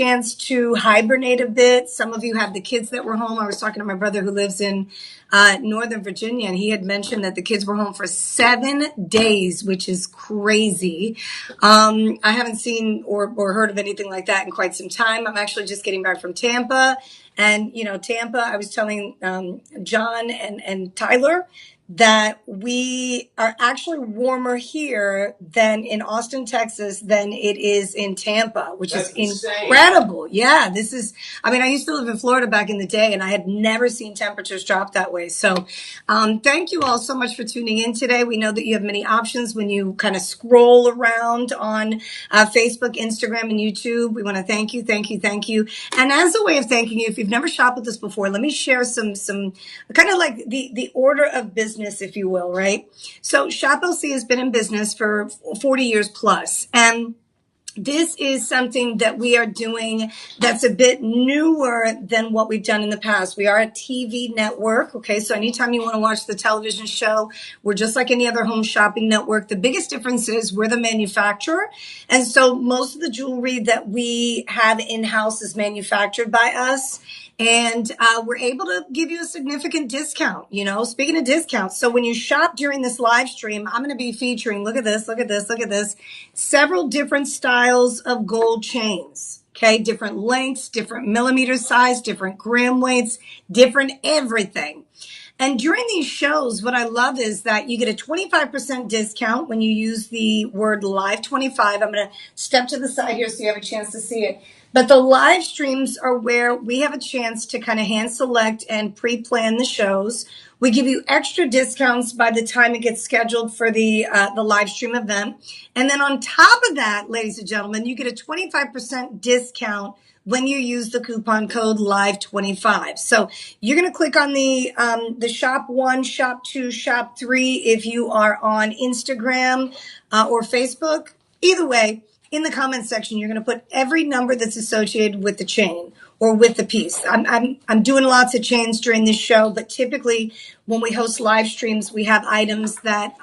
chance to hibernate a bit. Some of you have the kids that were home. I was talking to my brother who lives in Northern Virginia, and he had mentioned that the kids were home for 7 days, which is crazy. I haven't seen or heard of anything like that in quite some time. I'm actually just getting back from Tampa. And, Tampa, I was telling John and Tyler that we are actually warmer here than in Austin, Texas, than it is in Tampa, which That's is incredible. Insane. Yeah, I used to live in Florida back in the day, and I had never seen temperatures drop that way. So thank you all so much for tuning in today. We know that you have many options when you kind of scroll around on Facebook, Instagram, and YouTube. We want to thank you. And as a way of thanking you, if you've never shopped with us before, let me share some kind of like the order of business, if you will, right? So Shop LC has been in business for 40 years plus. And this is something that we are doing that's a bit newer than what we've done in the past. We are a TV network, okay? So anytime you want to watch the television show, we're just like any other home shopping network. The biggest difference is we're the manufacturer. And so most of the jewelry that we have in-house is manufactured by us. And we're able to give you a significant discount, speaking of discounts. So when you shop during this live stream, I'm going to be featuring, look at this, several different styles of gold chains. Okay. Different lengths, different millimeter size, different gram weights, different everything. And during these shows, what I love is that you get a 25% discount when you use the word live 25. I'm going to step to the side here so you have a chance to see it. But the live streams are where we have a chance to kind of hand select and pre-plan the shows. We give you extra discounts by the time it gets scheduled for the live stream event. And then on top of that, ladies and gentlemen, you get a 25% discount when you use the coupon code LIVE25. So you're going to click on the shop 1, shop 2, shop 3 if you are on Instagram or Facebook. Either way, in the comment section, you're going to put every number that's associated with the chain or with the piece. I'm doing lots of chains during this show, but typically when we host live streams, we have items that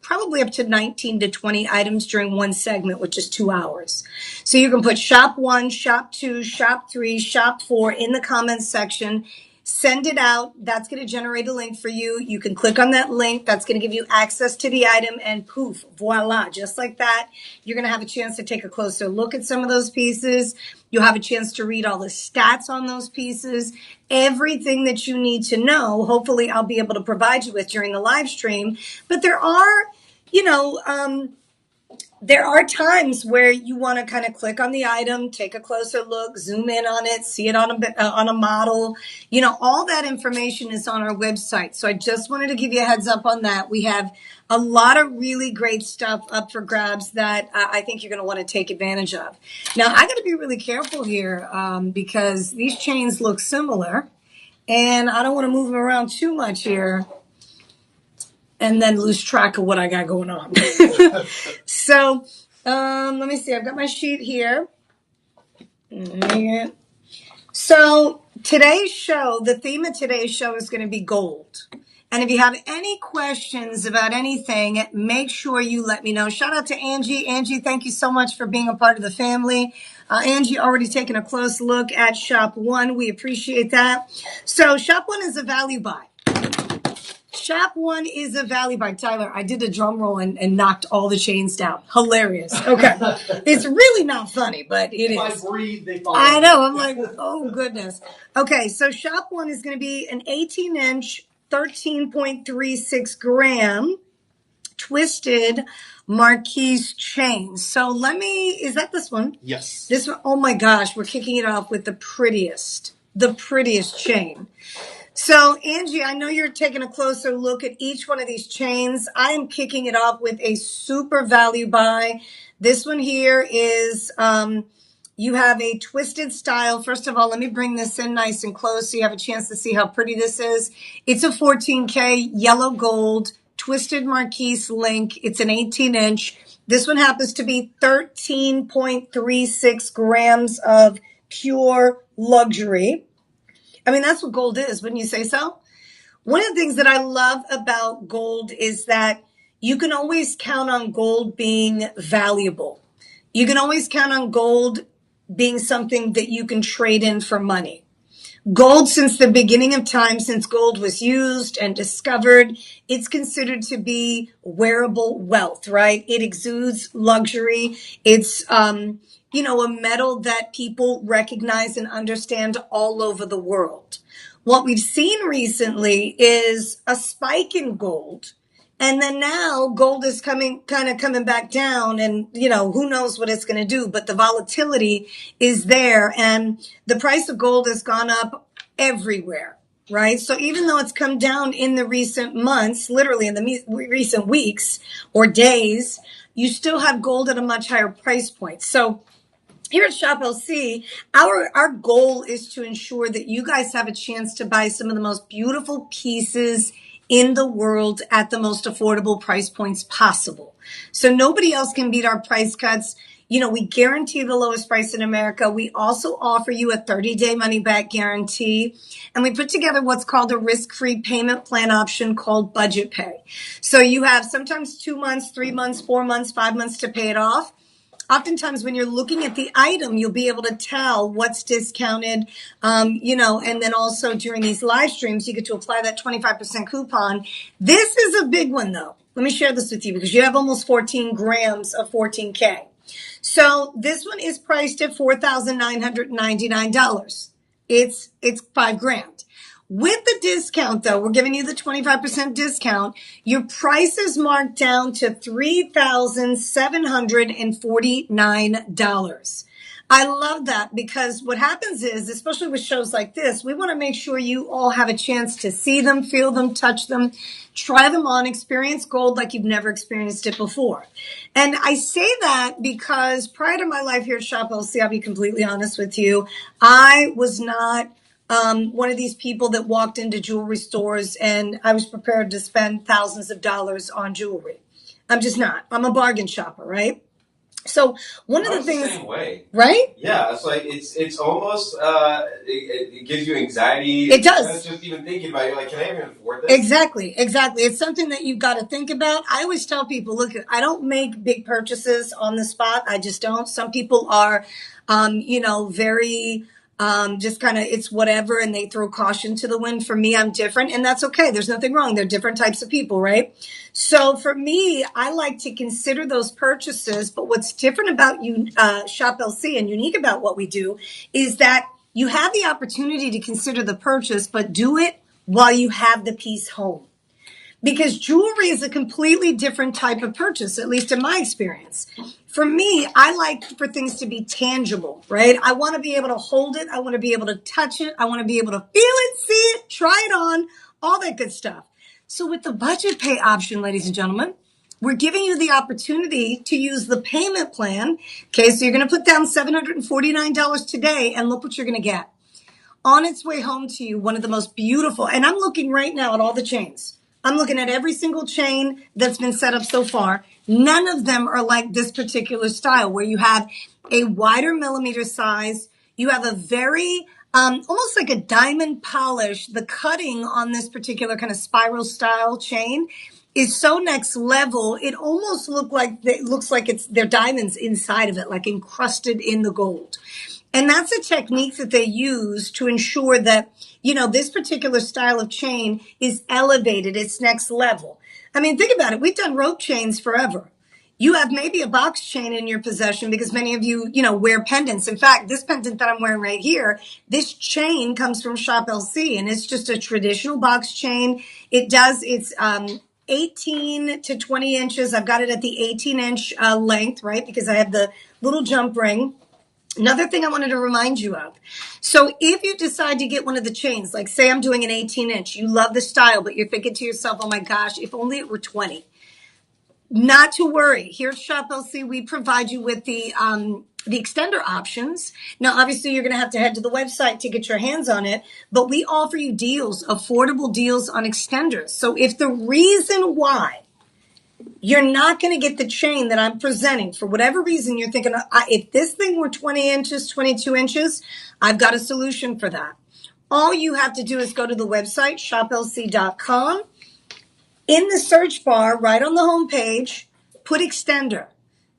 probably up to 19 to 20 items during one segment, which is 2 hours. So you can put shop 1, shop 2, shop 3, shop 4 in the comments section. Send it out. That's going to generate a link for you. You can click on that link. That's going to give you access to the item, and poof, voila, just like that. You're going to have a chance to take a closer look at some of those pieces. You'll have a chance to read all the stats on those pieces. Everything that you need to know, hopefully I'll be able to provide you with during the live stream. But there are, there are times where you want to kind of click on the item, take a closer look, zoom in on it, see it on a model. All that information is on our website. So I just wanted to give you a heads up on that. We have a lot of really great stuff up for grabs that I think you're going to want to take advantage of. Now, I got to be really careful here because these chains look similar, and I don't want to move them around too much here and then lose track of what I got going on. So let me see. I've got my sheet here. So today's show, the theme of today's show is going to be gold. And if you have any questions about anything, make sure you let me know. Shout out to Angie. Angie, thank you so much for being a part of the family. Angie already taken a close look at Shop 1. We appreciate that. So Shop 1 is a value buy. Shop 1 is a value buy. Tyler, I did a drum roll and knocked all the chains down. Hilarious. Okay. It's really not funny, but it is. If I breathe, they fall. I know. I'm like, oh, goodness. Okay, so Shop 1 is going to be an 18-inch, 13.36 gram twisted Marquise chain. So is that this one? Yes. This one, oh my gosh, we're kicking it off with the prettiest chain. So, Angie, I know you're taking a closer look at each one of these chains. I am kicking it off with a super value buy. This one here is, you have a twisted style. First of all, let me bring this in nice and close so you have a chance to see how pretty this is. It's a 14K yellow gold twisted Marquise link. It's an 18-inch. This one happens to be 13.36 grams of pure luxury. I mean, that's what gold is, wouldn't you say so? One of the things that I love about gold is that you can always count on gold being valuable. You can always count on gold being something that you can trade in for money. Gold, since the beginning of time, since gold was used and discovered, it's considered to be wearable wealth, right? It exudes luxury. It's, a metal that people recognize and understand all over the world. What we've seen recently is a spike in gold. And then now gold is coming back down, and who knows what it's going to do, but the volatility is there, and the price of gold has gone up everywhere, right? So even though it's come down in the recent months, literally in the recent weeks or days, you still have gold at a much higher price point. So here at Shop LC, our goal is to ensure that you guys have a chance to buy some of the most beautiful pieces in the world at the most affordable price points possible. So nobody else can beat our price cuts. We guarantee the lowest price in America. We also offer you a 30-day money-back guarantee. And we put together what's called a risk-free payment plan option called Budget Pay. So you have sometimes 2 months, 3 months, 4 months, 5 months to pay it off. Oftentimes when you're looking at the item, you'll be able to tell what's discounted, and then also during these live streams, you get to apply that 25% coupon. This is a big one though. Let me share this with you because you have almost 14 grams of 14K. So this one is priced at $4,999. It's 5 grand. With the discount, though, we're giving you the 25% discount. Your price is marked down to $3,749. I love that because what happens is, especially with shows like this, we want to make sure you all have a chance to see them, feel them, touch them, try them on, experience gold like you've never experienced it before. And I say that because prior to my life here at Shop LC, I'll be completely honest with you, I was not one of these people that walked into jewelry stores and I was prepared to spend thousands of dollars on jewelry. I'm just not. I'm a bargain shopper, right? So one of the things, the same way, right? Yeah, it's like it's almost it gives you anxiety. It does. Just even thinking about it, you're like, can I even afford this? Exactly. It's something that you've got to think about. I always tell people, look, I don't make big purchases on the spot. I just don't. Some people are, very just kind of it's whatever, and they throw caution to the wind. For me, I'm different, and that's okay. There's nothing wrong. They're different types of people, right? So for me, I like to consider those purchases. But what's different about you, Shop LC, and unique about what we do is that you have the opportunity to consider the purchase, but do it while you have the piece home. Because jewelry is a completely different type of purchase, at least in my experience. For me, I like for things to be tangible, right? I want to be able to hold it. I want to be able to touch it. I want to be able to feel it, see it, try it on, all that good stuff. So with the budget pay option, ladies and gentlemen, we're giving you the opportunity to use the payment plan. Okay, so you're going to put down $749 today, and look what you're going to get. On its way home to you, one of the most beautiful, and I'm looking right now at all the chains. I'm looking at every single chain that's been set up so far. None of them are like this particular style where you have a wider millimeter size. You have a very, almost like a diamond polish. The cutting on this particular kind of spiral style chain is so next level. It almost looks like they're diamonds inside of it, like encrusted in the gold. And that's a technique that they use to ensure that, this particular style of chain is elevated. It's next level. I mean, think about it. We've done rope chains forever. You have maybe a box chain in your possession because many of you, wear pendants. In fact, this pendant that I'm wearing right here, this chain comes from Shop LC, and it's just a traditional box chain. It's 18 to 20 inches. I've got it at the 18-inch length, right? Because I have the little jump ring. Another thing I wanted to remind you of. So if you decide to get one of the chains, like say I'm doing an 18-inch, you love the style, but you're thinking to yourself, oh my gosh, if only it were 20. Not to worry. Here at Shop LC, we provide you with the extender options. Now, obviously, you're going to have to head to the website to get your hands on it, but we offer you deals, affordable deals on extenders. So if the reason why you're not going to get the chain that I'm presenting, for whatever reason, you're thinking, if this thing were 20 inches, 22 inches, I've got a solution for that. All you have to do is go to the website, shoplc.com. In the search bar, right on the home page, put extender.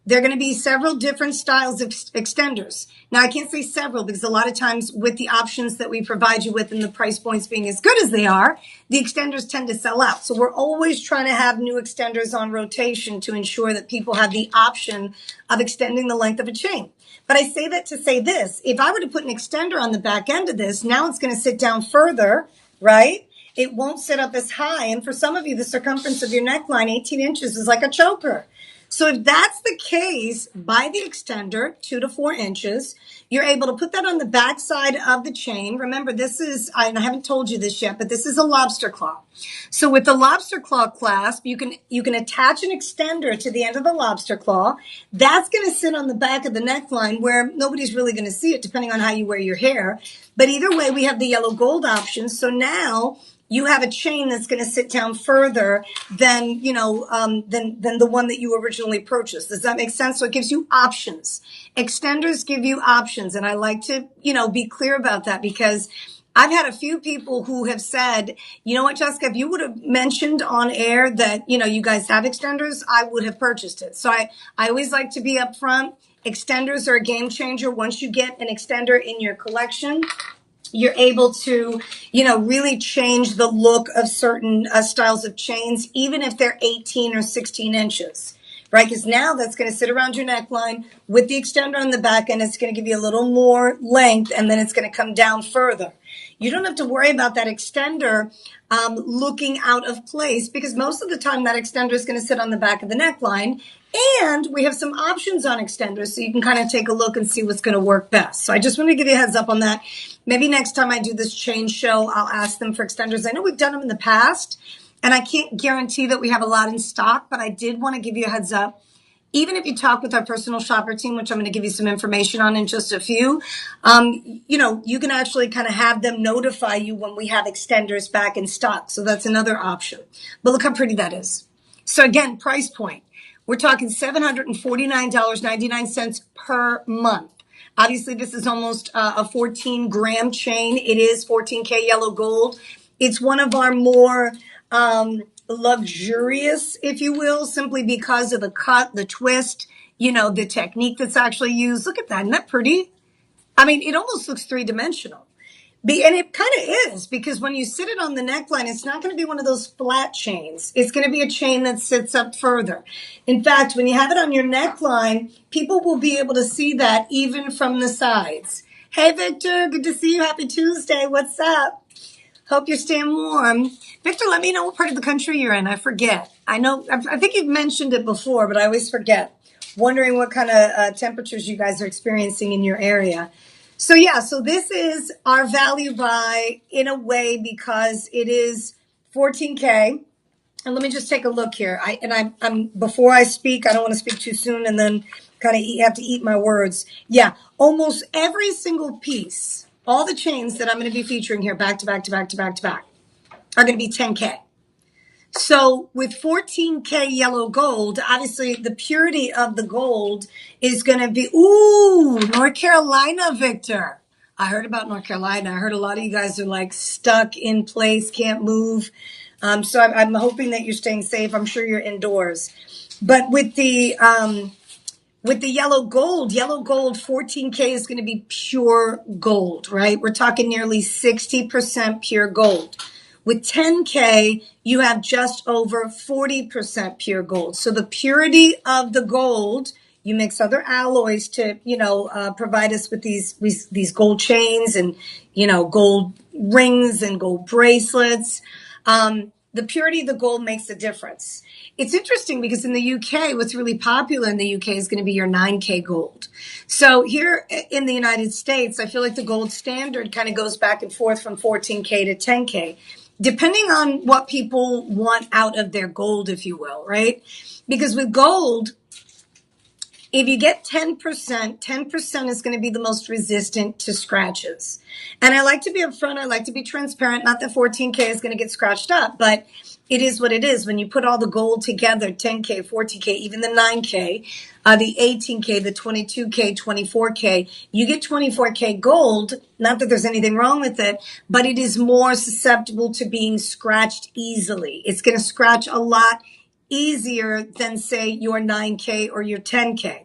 There are going to be several different styles of extenders. Now, I can't say several because a lot of times with the options that we provide you with and the price points being as good as they are, the extenders tend to sell out. So we're always trying to have new extenders on rotation to ensure that people have the option of extending the length of a chain. But I say that to say this, if I were to put an extender on the back end of this, now it's going to sit down further, right? It won't sit up as high. And for some of you, the circumference of your neckline, 18 inches, is like a choker. So if that's the case, buy the extender, 2 to 4 inches. You're able to put that on the back side of the chain. Remember, this is, and I haven't told you this yet, but this is a lobster claw. So with the lobster claw clasp, you can attach an extender to the end of the lobster claw. That's going to sit on the back of the neckline where nobody's really going to see it, depending on how you wear your hair. But either way, we have the yellow gold option. So now you have a chain that's going to sit down further than, than the one that you originally purchased. Does that make sense? So it gives you options. Extenders give you options. And I like to, be clear about that because I've had a few people who have said, you know what, Jessica, if you would have mentioned on air that, you guys have extenders, I would have purchased it. So I always like to be upfront. Extenders are a game changer. Once you get an extender in your collection, you're able to, really change the look of certain styles of chains, even if they're 18 or 16 inches, right? Because now that's going to sit around your neckline with the extender on the back end. It's going to give you a little more length, and then it's going to come down further. You don't have to worry about that extender looking out of place because most of the time that extender is going to sit on the back of the neckline. And we have some options on extenders so you can kind of take a look and see what's going to work best. So I just want to give you a heads up on that. Maybe next time I do this chain show, I'll ask them for extenders. I know we've done them in the past, and I can't guarantee that we have a lot in stock, but I did want to give you a heads up. Even if you talk with our personal shopper team, which I'm going to give you some information on in just a few, you can actually kind of have them notify you when we have extenders back in stock. So that's another option. But look how pretty that is. So again, price point. We're talking $749.99 per month. Obviously, this is almost a 14-gram chain. It is 14K yellow gold. It's one of our more luxurious, if you will, simply because of the cut, the twist, the technique that's actually used. Look at that. Isn't that pretty? I mean, it almost looks three-dimensional. And it kind of is, because when you sit it on the neckline, it's not going to be one of those flat chains. It's going to be a chain that sits up further. In fact, when you have it on your neckline, people will be able to see that even from the sides. Hey, Victor, good to see you. Happy Tuesday. What's up? Hope you're staying warm. Victor, let me know what part of the country you're in. I forget. I think you've mentioned it before, but I always forget. Wondering what kind of temperatures you guys are experiencing in your area. So this is our value buy in a way because it is 14K. And let me just take a look here. I'm before I speak, I don't want to speak too soon and then kind of have to eat my words. Yeah, almost every single piece, all the chains that I'm going to be featuring here back to back to back to back to back are going to be 10K. So with 14K yellow gold, obviously the purity of the gold is going to be, North Carolina, Victor. I heard about North Carolina. I heard a lot of you guys are like stuck in place, can't move. So I'm hoping that you're staying safe. I'm sure you're indoors. But with the yellow gold, 14K is going to be pure gold, right? We're talking nearly 60% pure gold. With 10K, you have just over 40% pure gold. So the purity of the gold, you mix other alloys to, provide us with these gold chains and, gold rings and gold bracelets. The purity of the gold makes a difference. It's interesting because in the UK, what's really popular in the UK is going to be your 9K gold. So here in the United States, I feel like the gold standard kind of goes back and forth from 14K to 10K. Depending on what people want out of their gold, if you will, right? Because with gold, if you get 10% is going to be the most resistant to scratches. And I like to be upfront. I like to be transparent. Not that 14K is going to get scratched up, but it is what it is. When you put all the gold together, 10K, 14K, even the 9K, the 18K, the 22K, 24K, you get 24K gold. Not that there's anything wrong with it, but it is more susceptible to being scratched easily. It's going to scratch a lot easier than say your 9K or your 10K.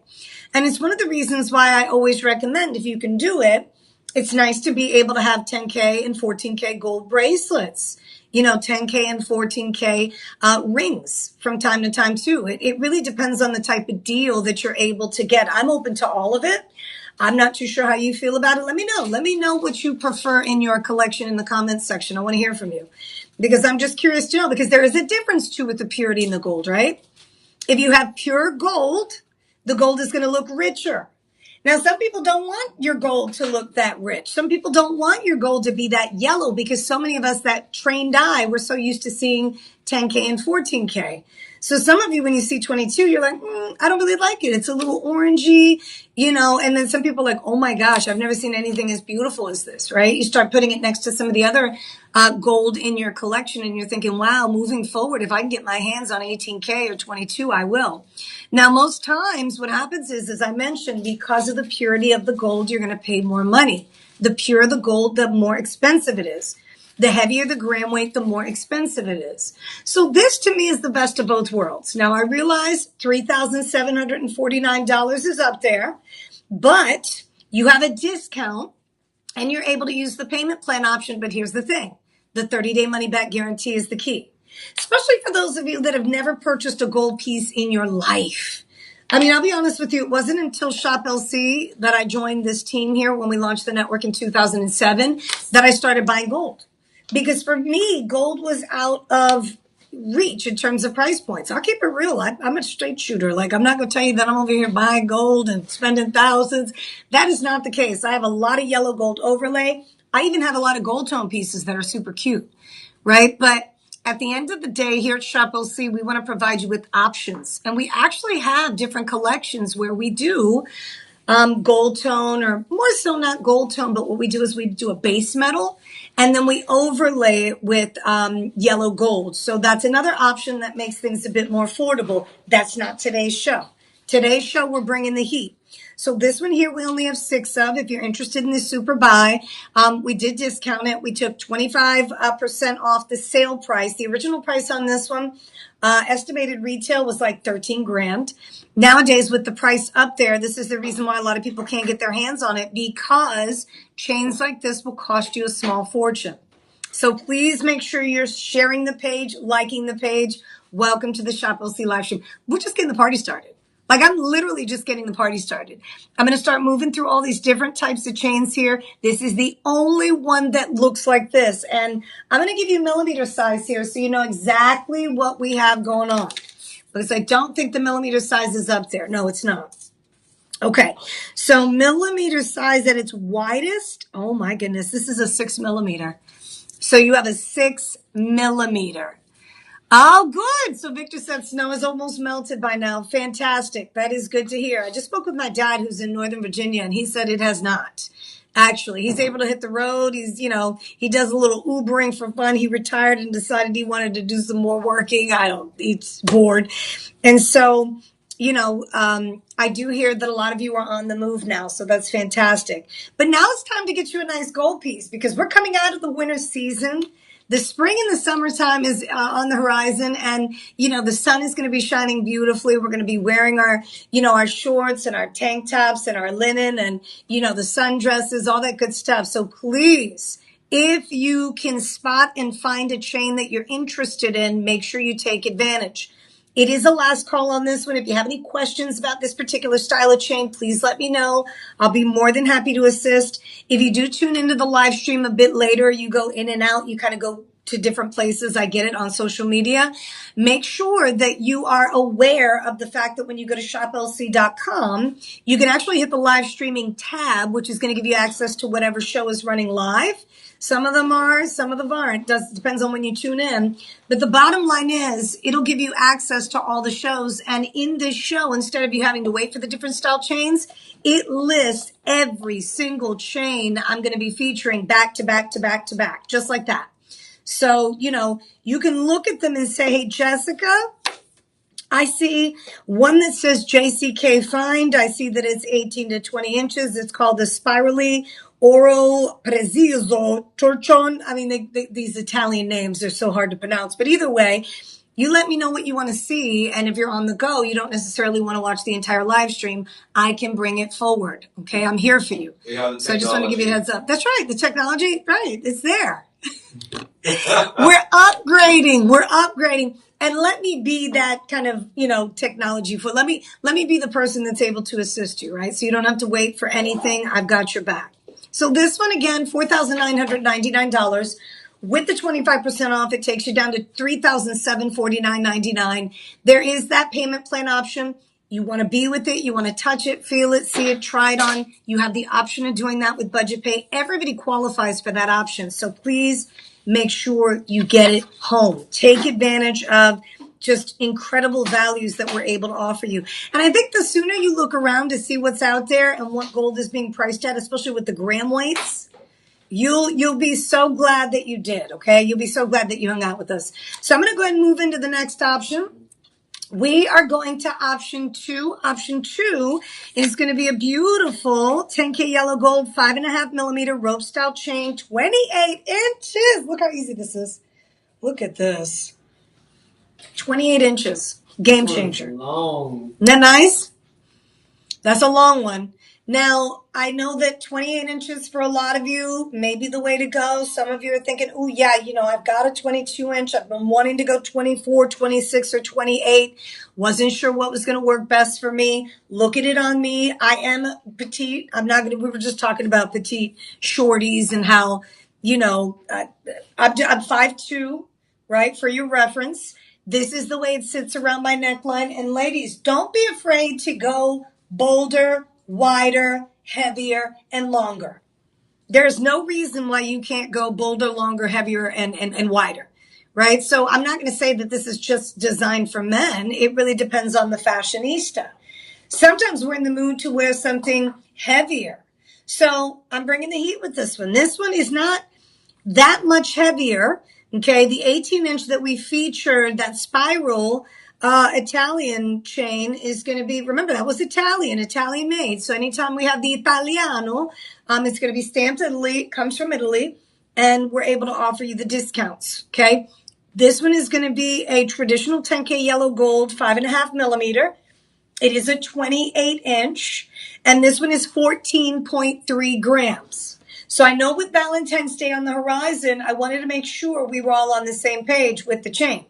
And it's one of the reasons why I always recommend, if you can do it, it's nice to be able to have 10K and 14K gold bracelets, 10K and 14K rings from time to time too. It really depends on the type of deal that you're able to get. I'm open to all of it. I'm not too sure how you feel about it. Let me know. Let me know what you prefer in your collection in the comments section. I want to hear from you because I'm just curious to know, because there is a difference too with the purity in the gold, right? If you have pure gold, the gold is going to look richer. Now, some people don't want your gold to look that rich. Some people don't want your gold to be that yellow because so many of us that trained eye, we're so used to seeing 10K and 14K. So some of you, when you see 22, you're like, I don't really like it. It's a little orangey, and then some people are like, oh my gosh, I've never seen anything as beautiful as this, right? You start putting it next to some of the other gold in your collection and you're thinking, wow, moving forward, if I can get my hands on 18K or 22, I will. Now, most times what happens is, as I mentioned, because of the purity of the gold, you're going to pay more money. The purer the gold, the more expensive it is. The heavier the gram weight, the more expensive it is. So this to me is the best of both worlds. Now I realize $3,749 is up there, but you have a discount and you're able to use the payment plan option. But here's the thing. The 30-day money back guarantee is the key, especially for those of you that have never purchased a gold piece in your life. I mean, I'll be honest with you. It wasn't until Shop LC that I joined this team here when we launched the network in 2007 that I started buying gold. Because for me, gold was out of reach in terms of price points. I'll keep it real. I'm a straight shooter. Like, I'm not going to tell you that I'm over here buying gold and spending thousands. That is not the case. I have a lot of yellow gold overlay. I even have a lot of gold tone pieces that are super cute, right? But at the end of the day, here at Shop LC, we want to provide you with options. And we actually have different collections where we do gold tone, or more so not gold tone, but what we do is we do a base metal and then we overlay it with yellow gold. So that's another option that makes things a bit more affordable. That's not today's show. Today's show, we're bringing the heat. So this one here, we only have 6 of. If you're interested in this super buy, we did discount it. We took 25% off the sale price. The original price on this one, estimated retail was like 13 grand. Nowadays, with the price up there, this is the reason why a lot of people can't get their hands on it, because chains like this will cost you a small fortune. So please make sure you're sharing the page, liking the page. Welcome to the Shop LC live stream. We're just getting the party started. Like, I'm literally just getting the party started. I'm going to start moving through all these different types of chains here. This is the only one that looks like this. And I'm going to give you millimeter size here so you know exactly what we have going on. Because I don't think the millimeter size is up there. No, it's not. Okay, so millimeter size at its widest. Oh my goodness, this is a 6 millimeter. So you have a 6 millimeter. Oh, good. So Victor said snow is almost melted by now. Fantastic. That is good to hear. I just spoke with my dad who's in Northern Virginia, and he said it has not. Actually, he's able to hit the road. He does a little Ubering for fun. He retired and decided he wanted to do some more working. He's bored. And so, I do hear that a lot of you are on the move now. So that's fantastic. But now it's time to get you a nice gold piece, because we're coming out of the winter season. The spring and the summertime is on the horizon, and, the sun is going to be shining beautifully. We're going to be wearing our shorts and our tank tops and our linen and, the sundresses, all that good stuff. So please, if you can spot and find a chain that you're interested in, make sure you take advantage. It is a last call on this one. If you have any questions about this particular style of chain, please let me know. I'll be more than happy to assist. If you do tune into the live stream a bit later, you go in and out, you kind of go to different places. I get it on social media. Make sure that you are aware of the fact that when you go to shoplc.com, you can actually hit the live streaming tab, which is going to give you access to whatever show is running live. Some of them are, some of them aren't. Depends on when you tune in. But the bottom line is, it'll give you access to all the shows. And in this show, instead of you having to wait for the different style chains, it lists every single chain I'm going to be featuring back to back to back to back, just like that. So, you can look at them and say, hey, Jessica, I see one that says JCK Find. I see that it's 18 to 20 inches. It's called the Spirally Oro Preciso Torchon. I mean, these Italian names are so hard to pronounce. But either way, You let me know what you want to see. And if you're on the go, you don't necessarily want to watch the entire live stream. I can bring it forward. Okay. I'm here for you. So I just want to give you a heads up. That's right. The technology, right. It's there. We're upgrading. We're upgrading. And let me be that kind of, technology for, let me be the person that's able to assist you, right? So you don't have to wait for anything. I've got your back. So this one again, $4,999. With the 25% off, it takes you down to $3,749.99. There is that payment plan option. You want to be with it. You want to touch it, feel it, see it, try it on. You have the option of doing that with Budget Pay. Everybody qualifies for that option. So please make sure you get it home. Take advantage of just incredible values that we're able to offer you. And I think the sooner you look around to see what's out there and what gold is being priced at, especially with the gram weights, you'll be so glad that you did, okay? You'll be so glad that you hung out with us. So I'm going to go ahead and move into the next option. We are going to option two. Option two is going to be a beautiful 10K yellow gold 5.5 millimeter rope style chain, 28 inches. Look how easy this is. Look at this. 28 inches. Game changer. Long. Isn't that nice? That's a long one. Now, I know that 28 inches for a lot of you may be the way to go. Some of you are thinking, oh, yeah, I've got a 22 inch. I've been wanting to go 24, 26, or 28. Wasn't sure what was going to work best for me. Look at it on me. I am petite. We were just talking about petite shorties and how, I'm 5'2", right? For your reference. This is the way it sits around my neckline. And ladies, don't be afraid to go bolder, wider, heavier, and longer. There's no reason why you can't go bolder, longer, heavier, and wider, right? So I'm not going to say that this is just designed for men. It really depends on the fashionista. Sometimes we're in the mood to wear something heavier. So I'm bringing the heat with this one. This one is not that much heavier. Okay, the 18-inch that we featured, that spiral Italian chain is going to be, remember that was Italian made. So anytime we have the Italiano, it's going to be stamped Italy, comes from Italy, and we're able to offer you the discounts. Okay, this one is going to be a traditional 10K yellow gold 5.5 millimeter. It is a 28 inch, and this one is 14.3 grams. So I know with Valentine's Day on the horizon, I wanted to make sure we were all on the same page with the chain.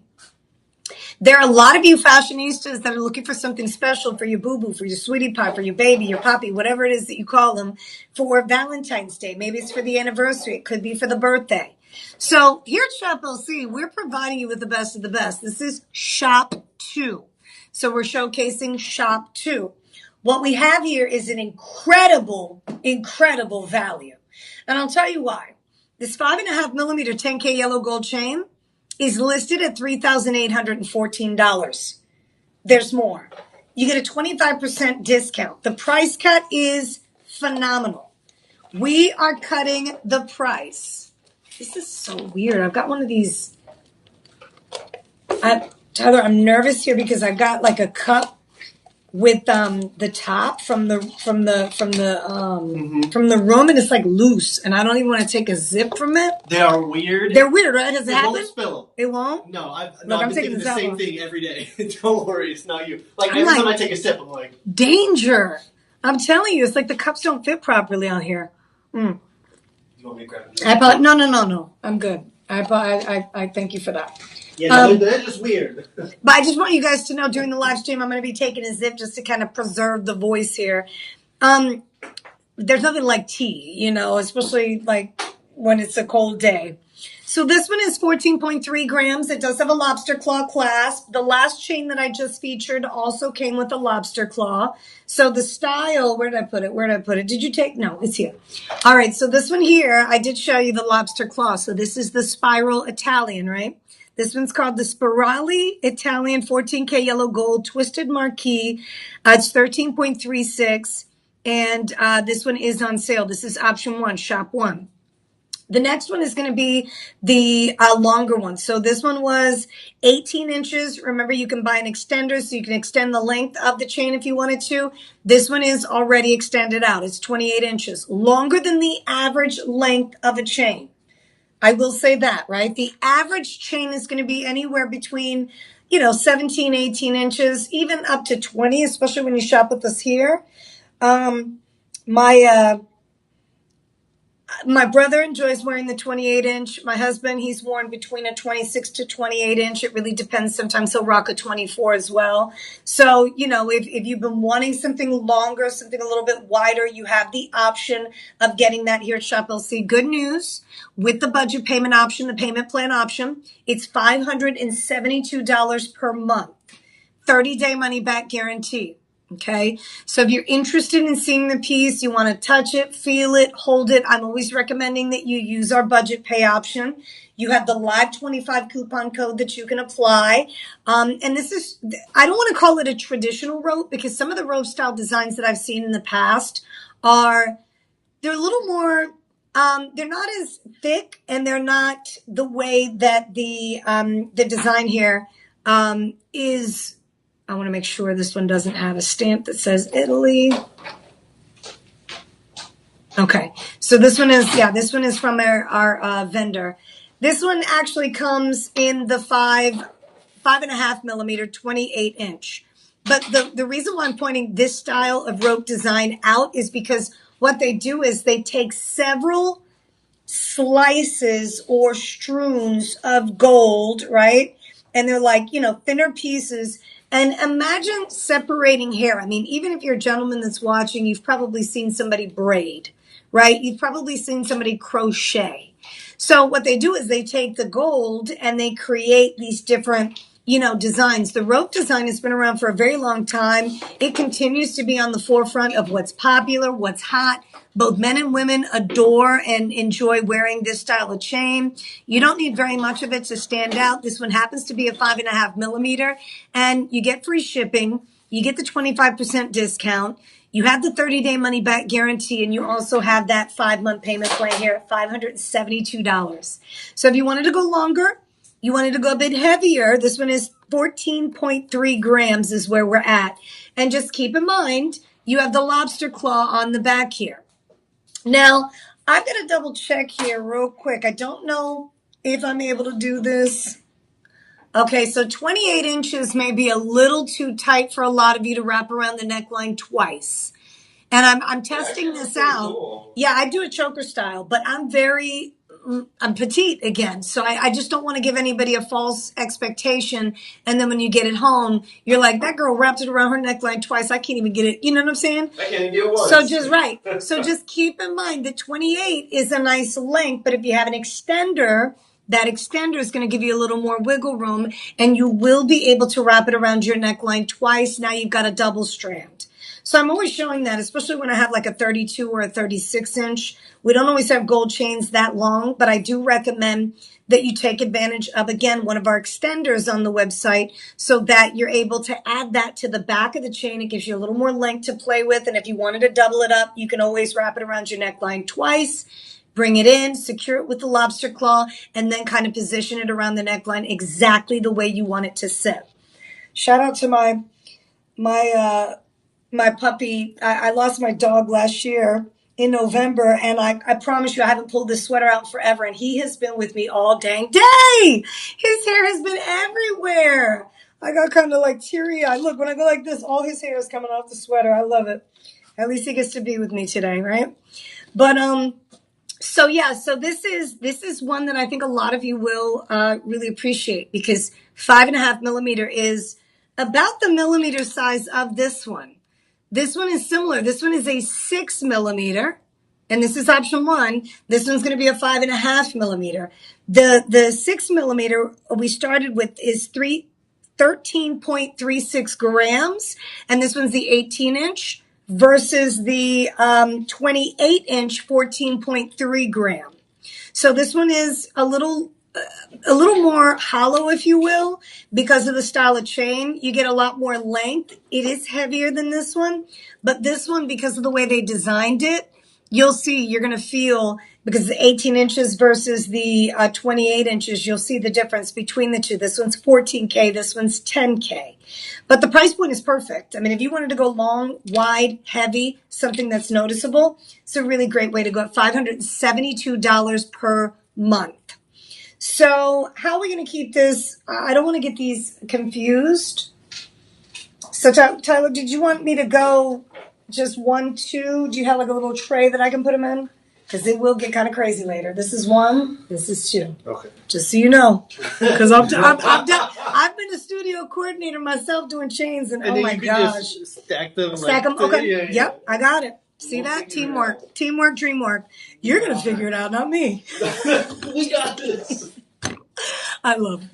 There are a lot of you fashionistas that are looking for something special for your boo-boo, for your sweetie pie, for your baby, your poppy, whatever it is that you call them, for Valentine's Day. Maybe it's for the anniversary. It could be for the birthday. So here at Shop LC, we're providing you with the best of the best. This is Shop 2. So we're showcasing Shop 2. What we have here is an incredible, incredible value. And I'll tell you why. This 5.5 millimeter 10K yellow gold chain is listed at $3,814. There's more. You get a 25% discount. The price cut is phenomenal. We are cutting the price. This is so weird. I've got one of these. Tyler, I'm nervous here because I've got like a cup with the top from the room, and it's like loose, and I don't even want to take a zip from it. They are weird. They're weird, right? Has it happened? Won't spill. It won't? No, I'm taking the same thing every day. Don't worry, it's not you. Every time I take a sip, I'm like, danger. I'm telling you, it's like the cups don't fit properly on here. You want me to grab it? No. I'm good. I thank you for that. Yeah, they're just weird. But I just want you guys to know during the live stream, I'm going to be taking a zip just to kind of preserve the voice here. There's nothing like tea, especially like when it's a cold day. So this one is 14.3 grams. It does have a lobster claw clasp. The last chain that I just featured also came with a lobster claw. So the style, where did I put it? Did you take? No, it's here. All right. So this one here, I did show you the lobster claw. So this is the spiral Italian, right? This one's called the Spirali Italian 14K yellow gold twisted marquee. It's 13.36. And this one is on sale. This is option 1, shop 1. The next one is going to be the longer one. So this one was 18 inches. Remember, you can buy an extender so you can extend the length of the chain if you wanted to. This one is already extended out. It's 28 inches. Longer than the average length of a chain. I will say that, right? The average chain is going to be anywhere between, 17, 18 inches, even up to 20, especially when you shop with us here. My my brother enjoys wearing the 28 inch. My husband, he's worn between a 26 to 28 inch. It really depends. Sometimes he'll rock a 24 as well. So, if you've been wanting something longer, something a little bit wider, you have the option of getting that here at Shop LC. Good news with the budget payment option, the payment plan option, it's $572 per month. 30-day money back guarantee. Okay. So if you're interested in seeing the piece, you want to touch it, feel it, hold it. I'm always recommending that you use our budget pay option. You have the live 25 coupon code that you can apply. And this is, I don't want to call it a traditional robe because some of the robe style designs that I've seen in the past they're a little more, they're not as thick and they're not the way that the design here, is. I want to make sure this one doesn't have a stamp that says Italy. Okay, so this one is from our vendor. This one actually comes in the 5.5 millimeter, 28 inch. But the reason why I'm pointing this style of rope design out is because what they do is they take several slices or strews of gold, right? And they're like, thinner pieces. And imagine separating hair. I mean, even if you're a gentleman that's watching, you've probably seen somebody braid, right? You've probably seen somebody crochet. So what they do is they take the gold and they create these different, designs. The rope design has been around for a very long time. It continues to be on the forefront of what's popular, what's hot. Both men and women adore and enjoy wearing this style of chain. You don't need very much of it to stand out. This one happens to be a 5.5 millimeter, and you get free shipping. You get the 25% discount. You have the 30-day money back guarantee, and you also have that 5-month payment plan here at $572. So if you wanted to go longer, you wanted to go a bit heavier, this one is 14.3 grams is where we're at. And just keep in mind, you have the lobster claw on the back here. Now, I've got to double check here real quick. I don't know if I'm able to do this. Okay, so 28 inches may be a little too tight for a lot of you to wrap around the neckline twice. And I'm testing this out. Cool. Yeah, I do a choker style, but I'm petite again. So I just don't want to give anybody a false expectation. And then when you get it home, you're like, that girl wrapped it around her neckline twice. I can't even get it. You know what I'm saying? I can't even get it once. So just keep in mind that 28 is a nice length, but if you have an extender, that extender is going to give you a little more wiggle room and you will be able to wrap it around your neckline twice. Now you've got a double strand. So I'm always showing that, especially when I have like a 32 or a 36 inch. We don't always have gold chains that long, but I do recommend that you take advantage of, again, one of our extenders on the website so that you're able to add that to the back of the chain. It gives you a little more length to play with. And if you wanted to double it up, you can always wrap it around your neckline twice, bring it in, secure it with the lobster claw, and then kind of position it around the neckline exactly the way you want it to sit. Shout out to my puppy. I lost my dog last year in November, and I promise you I haven't pulled this sweater out forever, and he has been with me all dang day. His hair has been everywhere. I got kind of like teary-eyed. Look, when I go like this, all his hair is coming off the sweater. I love it. At least he gets to be with me today, right? But so this is one that I think a lot of you will really appreciate because 5.5 millimeter is about the millimeter size of this one. This one is similar. This one is a 6 millimeter, and this is option 1. This one's going to be a 5.5 millimeter. The 6 millimeter we started with is 13.36 grams, and this one's the 18 inch versus the 28 inch 14.3 gram. So this one is a little more hollow, if you will, because of the style of chain. You get a lot more length. It is heavier than this one, but this one, because of the way they designed it, you'll see, you're going to feel, because the 18 inches versus the 28 inches, you'll see the difference between the two. This one's 14K, this one's 10K. But the price point is perfect. I mean, if you wanted to go long, wide, heavy, something that's noticeable, it's a really great way to go at $572 per month. So how are we going to keep this? I don't want to get these confused. So Tyler, did you want me to go just 1, 2? Do you have like a little tray that I can put them in? Because it will get kind of crazy later. This is 1. This is 2. Okay. Just so you know, because I've been a studio coordinator myself doing chains, and oh my gosh, just stack them. Stack them. Okay. Yeah. Yep, I got it. See that? Teamwork, dreamwork. You're gonna figure it out, not me. We got this. I love it.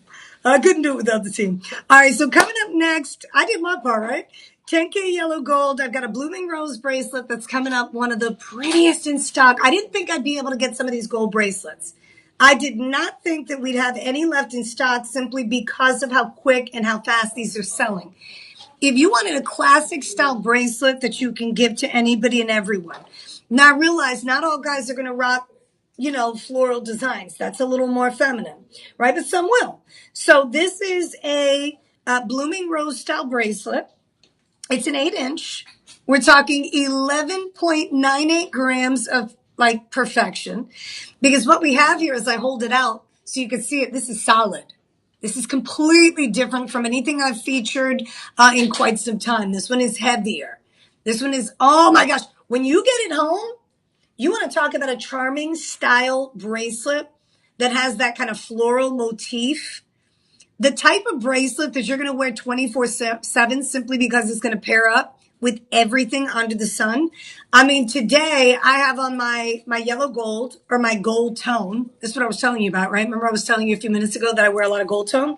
I couldn't do it without the team. All right, so coming up next, I did my part, right? 10K yellow gold. I've got a blooming rose bracelet that's coming up, one of the prettiest in stock. I didn't think I'd be able to get some of these gold bracelets. I did not think that we'd have any left in stock simply because of how quick and how fast these are selling. If you wanted a classic style bracelet that you can give to anybody and everyone. Now I realize not all guys are going to rock, floral designs. That's a little more feminine, right? But some will. So this is a blooming rose style bracelet. It's an 8-inch. We're talking 11.98 grams of like perfection. Because what we have here is I hold it out so you can see it. This is solid. This is completely different from anything I've featured in quite some time. This one is heavier. This one is, oh my gosh. When you get it home, you want to talk about a charming style bracelet that has that kind of floral motif. The type of bracelet that you're going to wear 24/7 simply because it's going to pair up with everything under the sun. I mean, today I have on my yellow gold or my gold tone. This is what I was telling you about, right? Remember I was telling you a few minutes ago that I wear a lot of gold tone?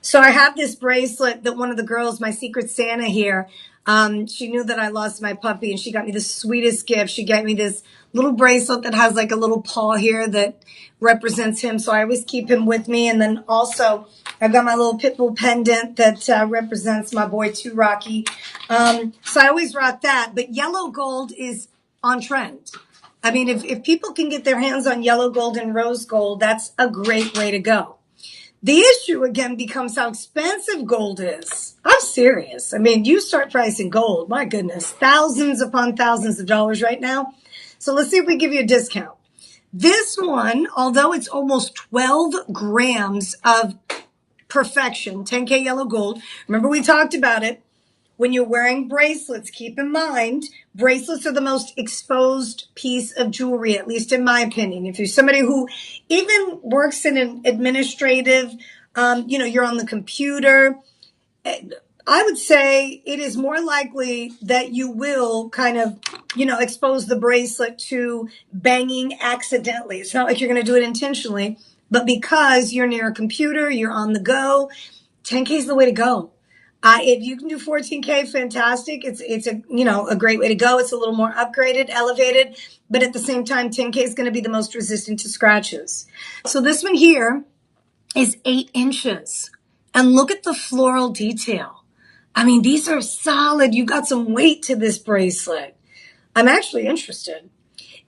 So I have this bracelet that one of the girls, my Secret Santa here, she knew that I lost my puppy and she got me the sweetest gift. She gave me this little bracelet that has like a little paw here that represents him. So I always keep him with me. And then also I've got my little pit bull pendant that represents my boy too, Rocky. So I always rock that. But yellow gold is on trend. I mean, if people can get their hands on yellow gold and rose gold, that's a great way to go. The issue again becomes how expensive gold is. I'm serious. I mean, you start pricing gold, my goodness, thousands upon thousands of dollars right now. So let's see if we give you a discount. This one, although it's almost 12 grams of perfection, 10K yellow gold. Remember we talked about it. When you're wearing bracelets, keep in mind, bracelets are the most exposed piece of jewelry, at least in my opinion. If you're somebody who even works in an administrative, you're on the computer, I would say it is more likely that you will kind of, expose the bracelet to banging accidentally. It's not like you're going to do it intentionally, but because you're near a computer, you're on the go, 10K is the way to go. If you can do 14K, fantastic. It's a great way to go. It's a little more upgraded, elevated, but at the same time, 10K is going to be the most resistant to scratches. So this one here is 8 inches. And look at the floral detail. I mean, these are solid. You got some weight to this bracelet. I'm actually interested.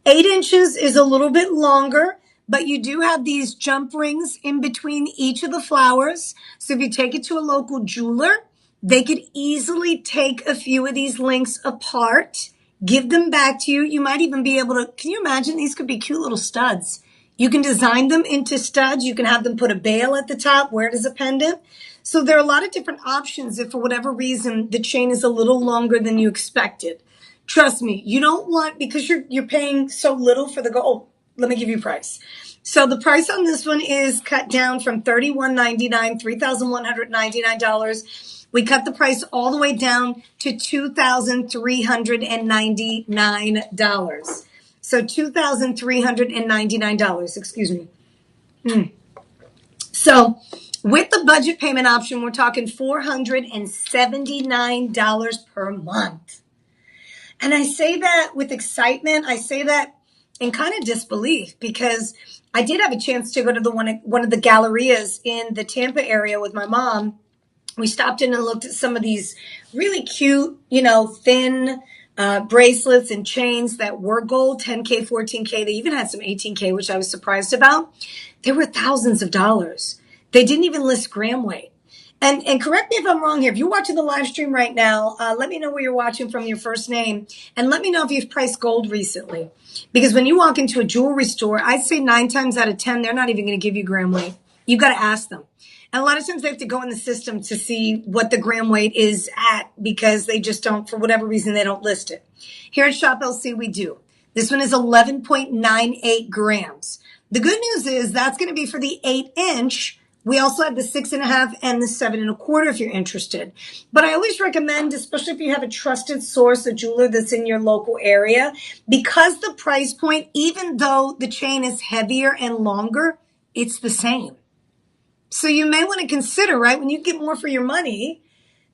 8 inches is a little bit longer, but you do have these jump rings in between each of the flowers. So if you take it to a local jeweler, they could easily take a few of these links apart, give them back to you. You might even be able to, can you imagine? These could be cute little studs. You can design them into studs. You can have them put a bail at the top, wear it as a pendant. So there are a lot of different options if for whatever reason the chain is a little longer than you expected. Trust me, you don't want, because you're paying so little for the gold. Oh, let me give you a price. So the price on this one is cut down from $3,199, $3,199. We cut the price all the way down to $2,399. So $2,399, excuse me. So with the budget payment option, we're talking $479 per month. And I say that with excitement. I say that in kind of disbelief because I did have a chance to go to one of the gallerias in the Tampa area with my mom. We stopped in and looked at some of these really cute, thin bracelets and chains that were gold, 10K, 14K. They even had some 18K, which I was surprised about. They were thousands of dollars. They didn't even list gram weight. And correct me if I'm wrong here. If you're watching the live stream right now, let me know where you're watching from, your first name, and let me know if you've priced gold recently. Because when you walk into a jewelry store, I'd say 9 times out of 10, they're not even going to give you gram weight. You've got to ask them. And a lot of times they have to go in the system to see what the gram weight is at, because they just don't, for whatever reason, they don't list it. Here at Shop LC, we do. This one is 11.98 grams. The good news is that's going to be for the 8-inch. We also have the 6.5 and the 7.25 if you're interested. But I always recommend, especially if you have a trusted source, a jeweler that's in your local area, because the price point, even though the chain is heavier and longer, it's the same. So you may want to consider, right, when you get more for your money,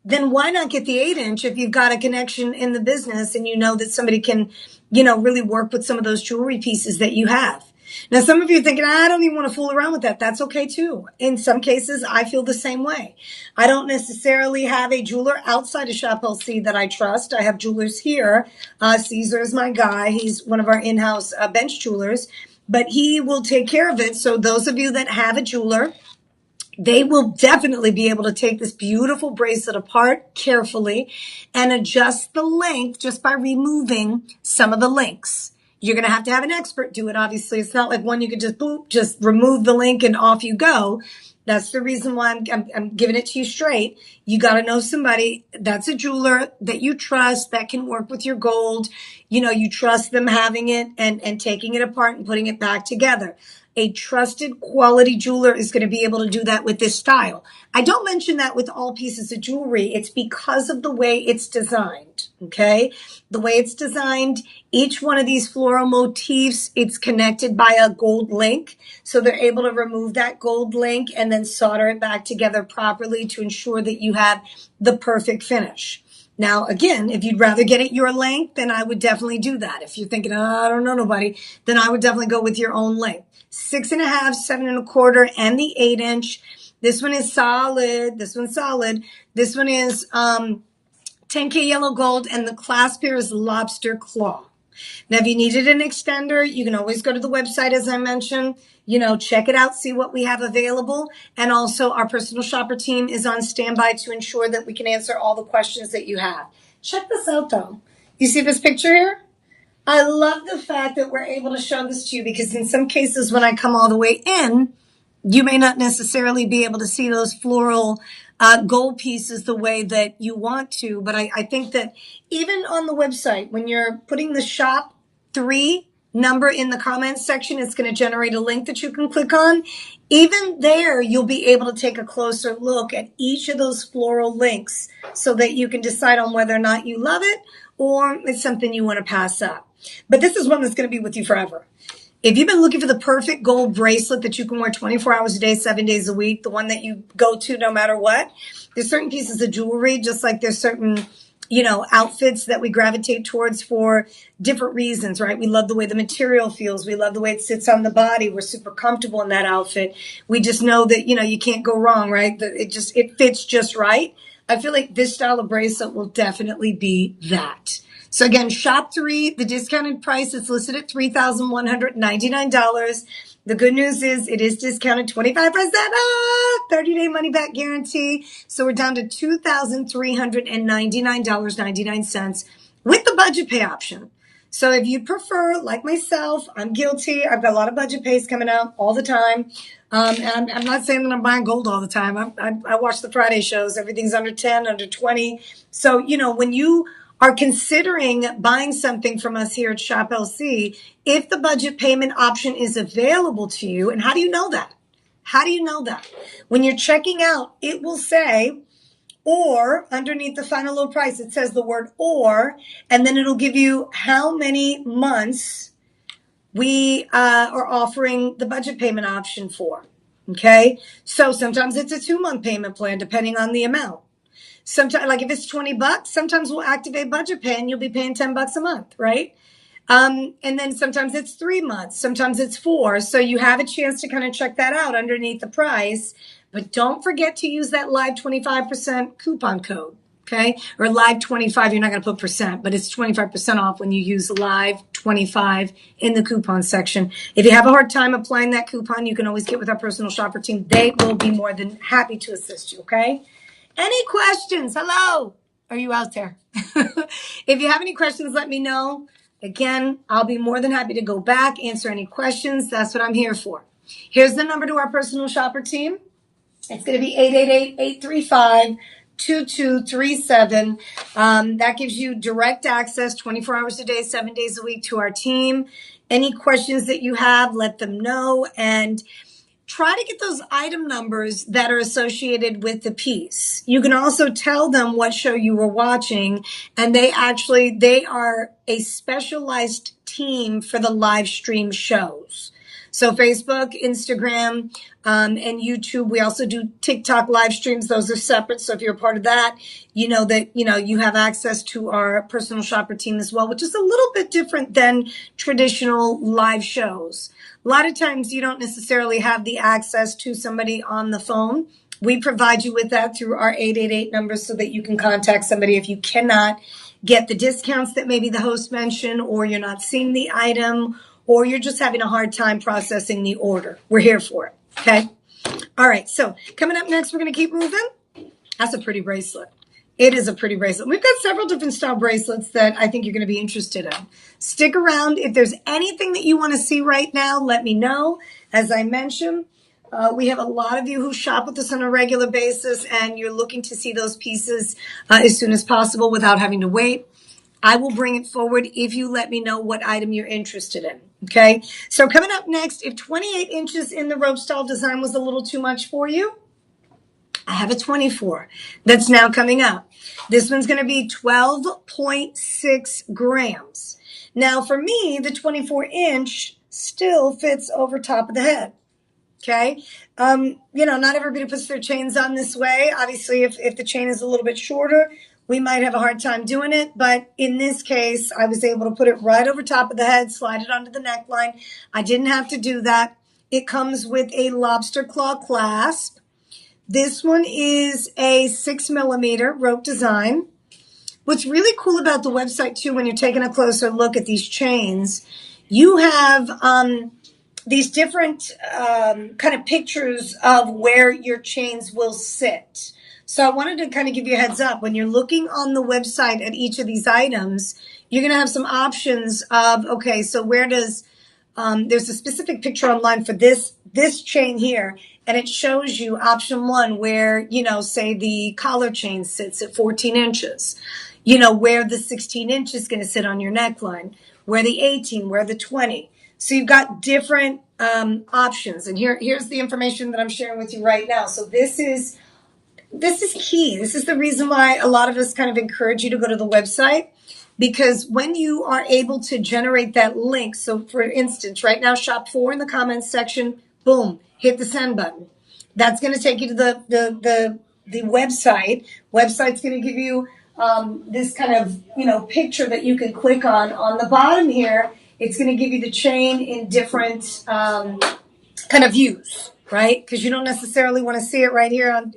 then why not get the 8-inch if you've got a connection in the business and you know that somebody can, really work with some of those jewelry pieces that you have. Now, some of you are thinking, I don't even want to fool around with that. That's okay too. In some cases, I feel the same way. I don't necessarily have a jeweler outside of Shop LC that I trust. I have jewelers here. Caesar is my guy. He's one of our in-house bench jewelers, but he will take care of it. So those of you that have a jeweler, they will definitely be able to take this beautiful bracelet apart carefully and adjust the length just by removing some of the links. You're going to have an expert do it, obviously. It's not like one you could just boop, just remove the link and off you go. That's the reason why I'm giving it to you straight. You got to know somebody that's a jeweler that you trust, that can work with your gold. You trust them having it and taking it apart and putting it back together. A trusted quality jeweler is going to be able to do that with this style. I don't mention that with all pieces of jewelry. It's because of the way it's designed, okay? The way it's designed, each one of these floral motifs, it's connected by a gold link. So they're able to remove that gold link and then solder it back together properly to ensure that you have the perfect finish. Now, again, if you'd rather get it your length, then I would definitely do that. If you're thinking, I don't know nobody, then I would definitely go with your own length. 6.5, 7.25, and the 8-inch. This one is solid. This one's solid. This one is 10K yellow gold, and the clasp here is lobster claw. Now, if you needed an extender, you can always go to the website, as I mentioned. Check it out, see what we have available. And also, our personal shopper team is on standby to ensure that we can answer all the questions that you have. Check this out, though. You see this picture here? I love the fact that we're able to show this to you, because in some cases when I come all the way in, you may not necessarily be able to see those floral gold pieces the way that you want to. But I think that even on the website, when you're putting the shop 3 number in the comments section, it's going to generate a link that you can click on. Even there, you'll be able to take a closer look at each of those floral links so that you can decide on whether or not you love it or it's something you want to pass up. But this is one that's going to be with you forever. If you've been looking for the perfect gold bracelet that you can wear 24 hours a day, 7 days a week, the one that you go to no matter what, there's certain pieces of jewelry, just like there's certain, outfits that we gravitate towards for different reasons, right? We love the way the material feels. We love the way it sits on the body. We're super comfortable in that outfit. We just know that, you can't go wrong, right? It fits just right. I feel like this style of bracelet will definitely be that. So again, shop 3, the discounted price is listed at $3,199. The good news is it is discounted 25%, 30-day money back guarantee. So we're down to $2,399.99 with the budget pay option. So if you prefer, like myself, I'm guilty. I've got a lot of budget pays coming out all the time. And I'm not saying that I'm buying gold all the time. I watch the Friday shows. Everything's under 10, under 20. So, when you are considering buying something from us here at Shop LC, if the budget payment option is available to you, and how do you know that? How do you know that? When you're checking out, it will say, or underneath the final low price, it says the word or, and then it'll give you how many months we are offering the budget payment option for. Okay. So sometimes it's a 2-month payment plan, depending on the amount. Sometimes, like if it's $20, sometimes we'll activate budget pay and you'll be paying $10 a month, right? And then sometimes it's 3 months, sometimes it's 4. So you have a chance to kind of check that out underneath the price. But don't forget to use that live 25% coupon code. Okay, or live 25, you're not going to put percent, but it's 25% off when you use live 25 in the coupon section. If you have a hard time applying that coupon, you can always get with our personal shopper team. They will be more than happy to assist you. Okay, any questions? Hello, are you out there? If you have any questions, let me know. Again, I'll be more than happy to go back, answer any questions. That's what I'm here for. Here's the number to our personal shopper team. It's going to be 888-835-2237. That gives you direct access 24 hours a day, 7 days a week to our team. Any questions that you have, let them know. And try to get those item numbers that are associated with the piece. You can also tell them what show you were watching, and they are a specialized team for the live stream shows. So Facebook, Instagram, and YouTube. We also do TikTok live streams. Those are separate. So if you're a part of that, you know that, you have access to our personal shopper team as well, which is a little bit different than traditional live shows. A lot of times you don't necessarily have the access to somebody on the phone. We provide you with that through our 888 numbers so that you can contact somebody if you cannot get the discounts that maybe the host mentioned, or you're not seeing the item, or you're just having a hard time processing the order. We're here for it. Okay. All right. So coming up next, we're going to keep moving. That's a pretty bracelet. It is a pretty bracelet. We've got several different style bracelets that I think you're going to be interested in. Stick around. If there's anything that you want to see right now, let me know. As I mentioned, we have a lot of you who shop with us on a regular basis, and you're looking to see those pieces as soon as possible without having to wait. I will bring it forward if you let me know what item you're interested in. Okay. So coming up next, if 28 inches in the rope style design was a little too much for you, I have a 24 that's now coming up. This one's going to be 12.6 grams. Now for me, the 24 inch still fits over top of the head. Okay. Not everybody puts their chains on this way. Obviously, if the chain is a little bit shorter, we might have a hard time doing it. But in this case, I was able to put it right over top of the head, slide it onto the neckline. I didn't have to do that. It comes with a lobster claw clasp. This one is a 6mm rope design. What's really cool about the website too, when you're taking a closer look at these chains, you have these different kind of pictures of where your chains will sit. So I wanted to kind of give you a heads up. When you're looking on the website at each of these items, you're going to have some options of, okay, so where does, there's a specific picture online for this chain here, and it shows you option 1 where, say the collar chain sits at 14 inches, where the 16 inch is going to sit on your neckline, where the 18, where the 20. So you've got different options. And here's the information that I'm sharing with you right now. So this is key. This is the reason why a lot of us kind of encourage you to go to the website, because when you are able to generate that link, so for instance, right now, shop 4 in the comments section, boom, hit the send button. That's going to take you to the website. Website's going to give you this kind of, picture that you can click on the bottom here. It's going to give you the chain in different kind of views, right? Because you don't necessarily want to see it right here.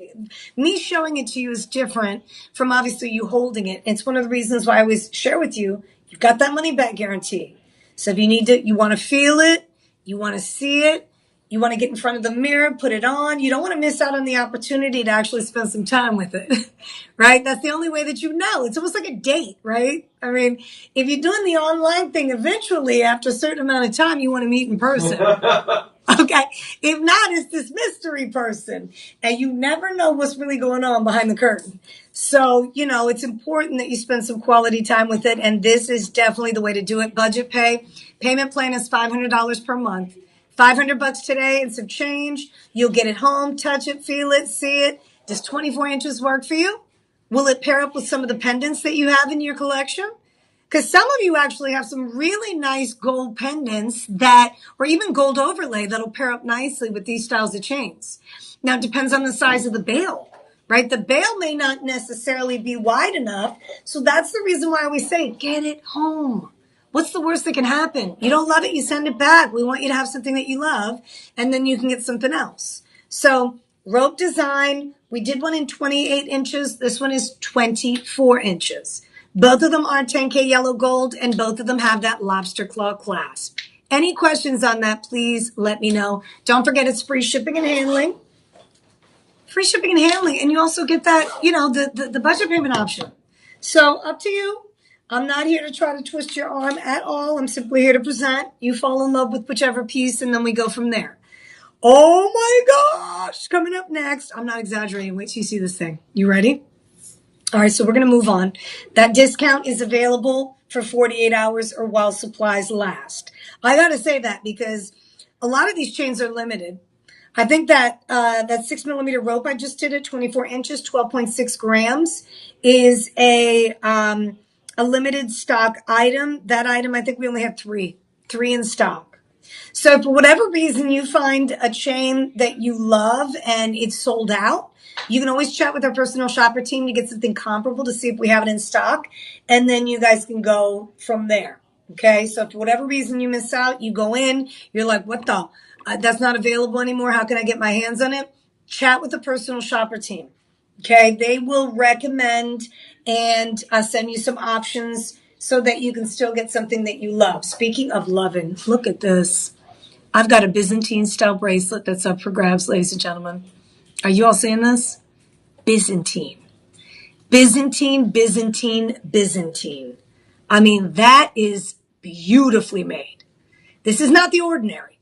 Me showing it to you is different from obviously you holding it. It's one of the reasons why I always share with you, you've got that money back guarantee. So if you want to feel it, you want to see it, you want to get in front of the mirror, put it on. You don't want to miss out on the opportunity to actually spend some time with it, right? That's the only way that you know. It's almost like a date, right? I mean, if you're doing the online thing, eventually, after a certain amount of time, you want to meet in person. Okay. If not, it's this mystery person, and you never know what's really going on behind the curtain. So, it's important that you spend some quality time with it. And this is definitely the way to do it. Budget pay. Payment plan is $500 per month. $500 today and some change. You'll get it home, touch it, feel it, see it. Does 24 inches work for you? Will it pair up with some of the pendants that you have in your collection? Because some of you actually have some really nice gold pendants or even gold overlay that'll pair up nicely with these styles of chains. Now, it depends on the size of the bail, right? The bail may not necessarily be wide enough. So that's the reason why we say, get it home. What's the worst that can happen? You don't love it, you send it back. We want you to have something that you love, and then you can get something else. So rope design, We did one in 28 inches. This one is 24 inches. Both of them are 10K yellow gold, and both of them have that lobster claw clasp. Any questions on that, please let me know. Don't forget it's free shipping and handling. Free shipping and handling. And you also get that, the budget payment option. So up to you. I'm not here to try to twist your arm at all. I'm simply here to present. You fall in love with whichever piece, and then we go from there. Oh my gosh. Coming up next. I'm not exaggerating. Wait till you see this thing. You ready? All right, so we're going to move on. That discount is available for 48 hours or while supplies last. I got to say that because a lot of these chains are limited. I think that that 6mm rope I just did at 24 inches, 12.6 grams, is a limited stock item. That item, I think we only have three in stock. So for whatever reason you find a chain that you love and it's sold out, you can always chat with our personal shopper team to get something comparable to see if we have it in stock. And then you guys can go from there. Okay. So if for whatever reason you miss out, you go in, you're like, what the? That's not available anymore. How can I get my hands on it? Chat with the personal shopper team. Okay. They will recommend and send you some options so that you can still get something that you love. Speaking of loving, look at this. I've got a Byzantine style bracelet that's up for grabs, ladies and gentlemen. Are you all seeing this? Byzantine. Byzantine, Byzantine, Byzantine. I mean, that is beautifully made. This is not the ordinary.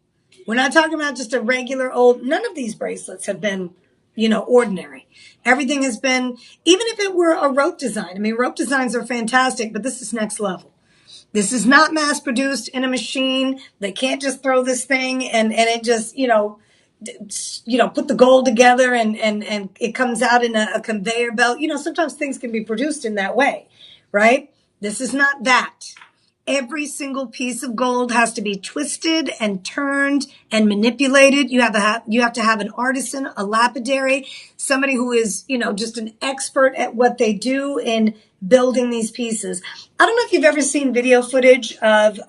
We're not talking about just a regular old, none of these bracelets have been, ordinary. Everything has been, even if it were a rope design. I mean, rope designs are fantastic, but this is next level. This is not mass produced in a machine. They can't just throw this thing and it just, put the gold together and it comes out in a conveyor belt. Sometimes things can be produced in that way, right? This is not that. Every single piece of gold has to be twisted and turned and manipulated. You have to have an artisan, a lapidary, somebody who is, just an expert at what they do in building these pieces. I don't know if you've ever seen video footage of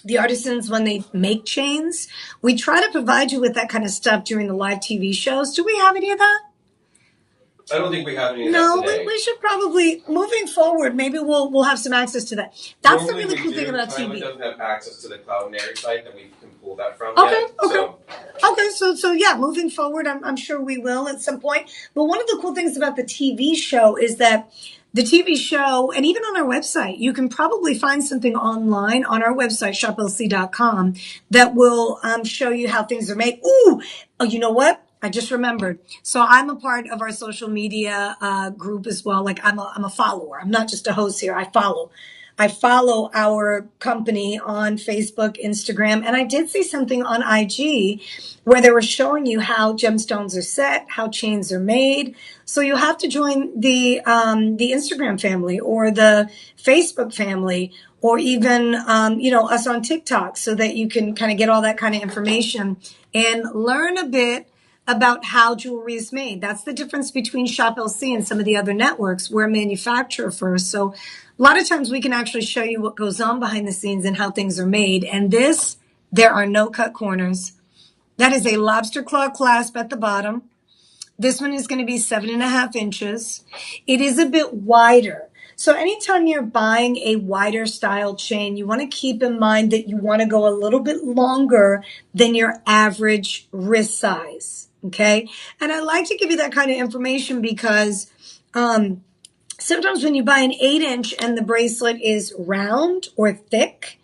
the artisans when they make chains. We try to provide you with that kind of stuff during the live TV shows. Do we have any of that? I don't think we have any of No, that today. we should probably, moving forward, maybe we'll have some access to that. That's the really cool thing about TV. We doesn't have access to the Cloud and Air site that we can pull that from. Okay, yet, okay. So yeah, moving forward, I'm sure we will at some point. But one of the cool things about the TV show is that the TV show, and even on our website, you can probably find something online on our website, shoplc.com, that will show you how things are made. Ooh, oh, you know what? I just remembered. So I'm a part of our social media group as well. Like I'm a follower. I'm not just a host here. I follow our company on Facebook, Instagram, and I did see something on IG where they were showing you how gemstones are set, how chains are made. So you have to join the Instagram family or the Facebook family, or even us on TikTok, so that you can kind of get all that kind of information and learn a bit about how jewelry is made. That's the difference between Shop LC and some of the other networks. We're a manufacturer first. So a lot of times we can actually show you what goes on behind the scenes and how things are made. And this, there are no cut corners. That is a lobster claw clasp at the bottom. This one is going to be 7.5 inches. It is a bit wider. So anytime you're buying a wider style chain, you want to keep in mind that you want to go a little bit longer than your average wrist size. Okay. And I like to give you that kind of information because sometimes when you buy an 8-inch and the bracelet is round or thick,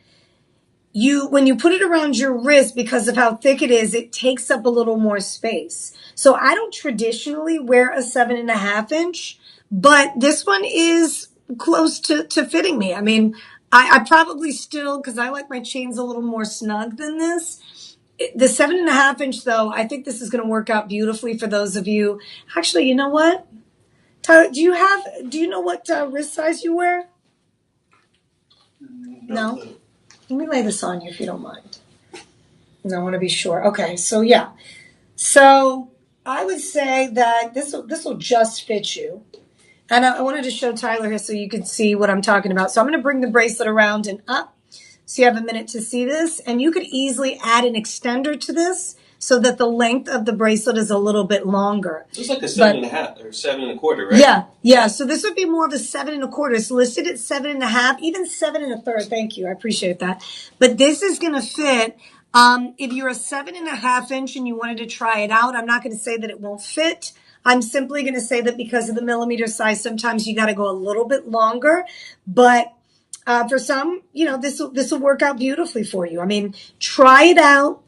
when you put it around your wrist, because of how thick it is, it takes up a little more space. So I don't traditionally wear a 7.5 inch, but this one is close to fitting me. I mean, I probably still, because I like my chains a little more snug than this. The 7.5 inch, though, I think this is going to work out beautifully for those of you. Actually, you know what? Tyler, do you know what wrist size you wear? No? Let me lay this on you if you don't mind. I want to be sure. Okay, so yeah. So I would say that this will just fit you. And I wanted to show Tyler here so you could see what I'm talking about. So I'm going to bring the bracelet around and up so you have a minute to see this. And you could easily add an extender to this so that the length of the bracelet is a little bit longer. It's like a 7.5 or 7.25, right? Yeah. So this would be more of a 7.25. It's listed at 7.5, even 7.33. Thank you. I appreciate that. But this is going to fit. If you're a 7.5 inch and you wanted to try it out, I'm not going to say that it won't fit. I'm simply going to say that because of the millimeter size, sometimes you got to go a little bit longer. But for some, this will work out beautifully for you. I mean, try it out.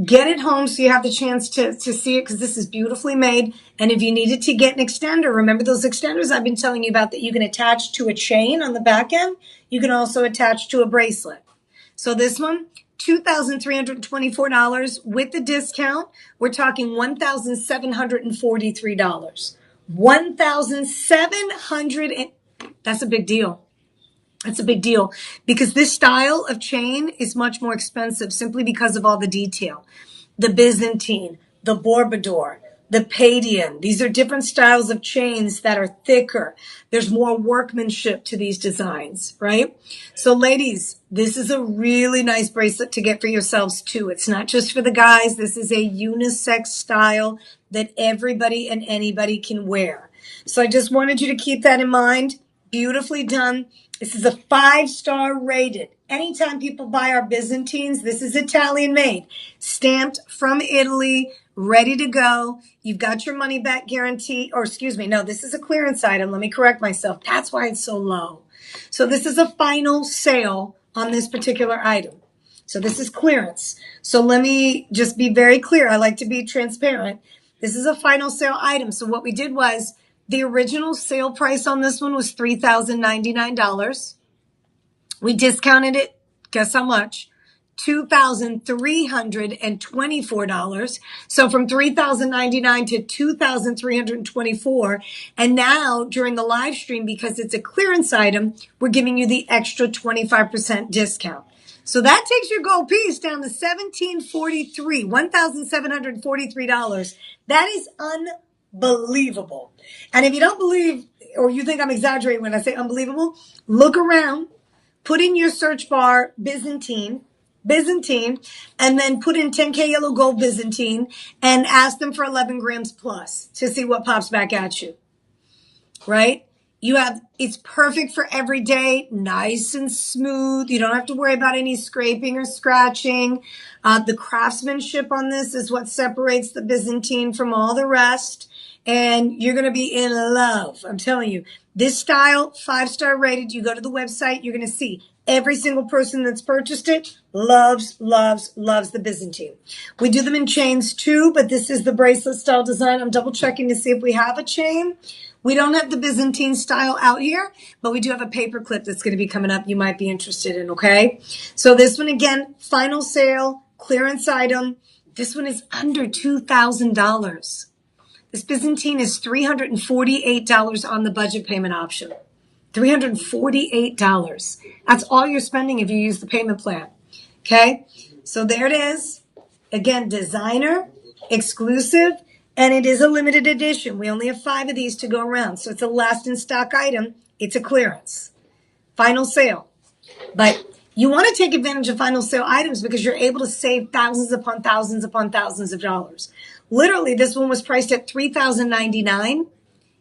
Get it home so you have the chance to see it, because this is beautifully made. And if you needed to get an extender, remember those extenders I've been telling you about that you can attach to a chain on the back end? You can also attach to a bracelet. So this one, $2,324 with the discount. We're talking $1,743. $1,700. That's a big deal. It's a big deal because this style of chain is much more expensive simply because of all the detail. The Byzantine, the Bourbador, the Palladian. These are different styles of chains that are thicker. There's more workmanship to these designs, right? So ladies, this is a really nice bracelet to get for yourselves too. It's not just for the guys. This is a unisex style that everybody and anybody can wear. So I just wanted you to keep that in mind. Beautifully done. This is a 5-star rated. Anytime people buy our Byzantines, this is Italian made, stamped from Italy, ready to go. You've got your money back guarantee, or excuse me, no, this is a clearance item. Let me correct myself. That's why it's so low. So this is a final sale on this particular item. So this is clearance. So let me just be very clear. I like to be transparent. This is a final sale item. So what we did was, the original sale price on this one was $3,099. We discounted it. Guess how much? $2,324. So from $3,099 to $2,324. And now during the live stream, because it's a clearance item, we're giving you the extra 25% discount. So that takes your gold piece down to $1,743. That is unbelievable. And if you don't believe, or you think I'm exaggerating when I say unbelievable, look around, put in your search bar Byzantine, and then put in 10K yellow gold Byzantine and ask them for 11 grams plus to see what pops back at you. Right? It's perfect for every day, nice and smooth. You don't have to worry about any scraping or scratching. The craftsmanship on this is what separates the Byzantine from all the rest. And you're going to be in love. I'm telling you, this style, 5-star rated. You go to the website, you're going to see every single person that's purchased it loves the Byzantine. We do them in chains too, but this is the bracelet style design. I'm double checking to see if we have a chain. We don't have the Byzantine style out here, but we do have a paper clip that's going to be coming up you might be interested in, okay? So this one, again, final sale, clearance item. This one is under $2,000. This Byzantine is $348 on the budget payment option. $348. That's all you're spending if you use the payment plan, okay? So there it is. Again, designer, exclusive, and it is a limited edition. We only have 5 of these to go around. So it's a last in stock item. It's a clearance. Final sale. But you want to take advantage of final sale items because you're able to save thousands upon thousands upon thousands of dollars. Literally, this one was priced at $3,099.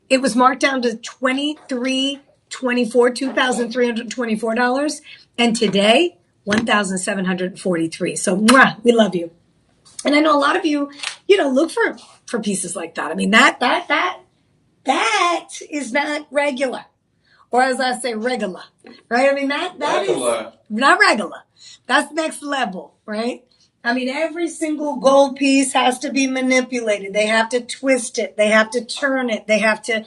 It was marked down to $2,324. And today, $1,743. So we love you. And I know a lot of you, look for pieces like that. I mean, that is not regular. Or as I say, regular, right? I mean, that regular. Is not regular. That's next level, right? I mean, every single gold piece has to be manipulated. They have to twist it. They have to turn it. They have to,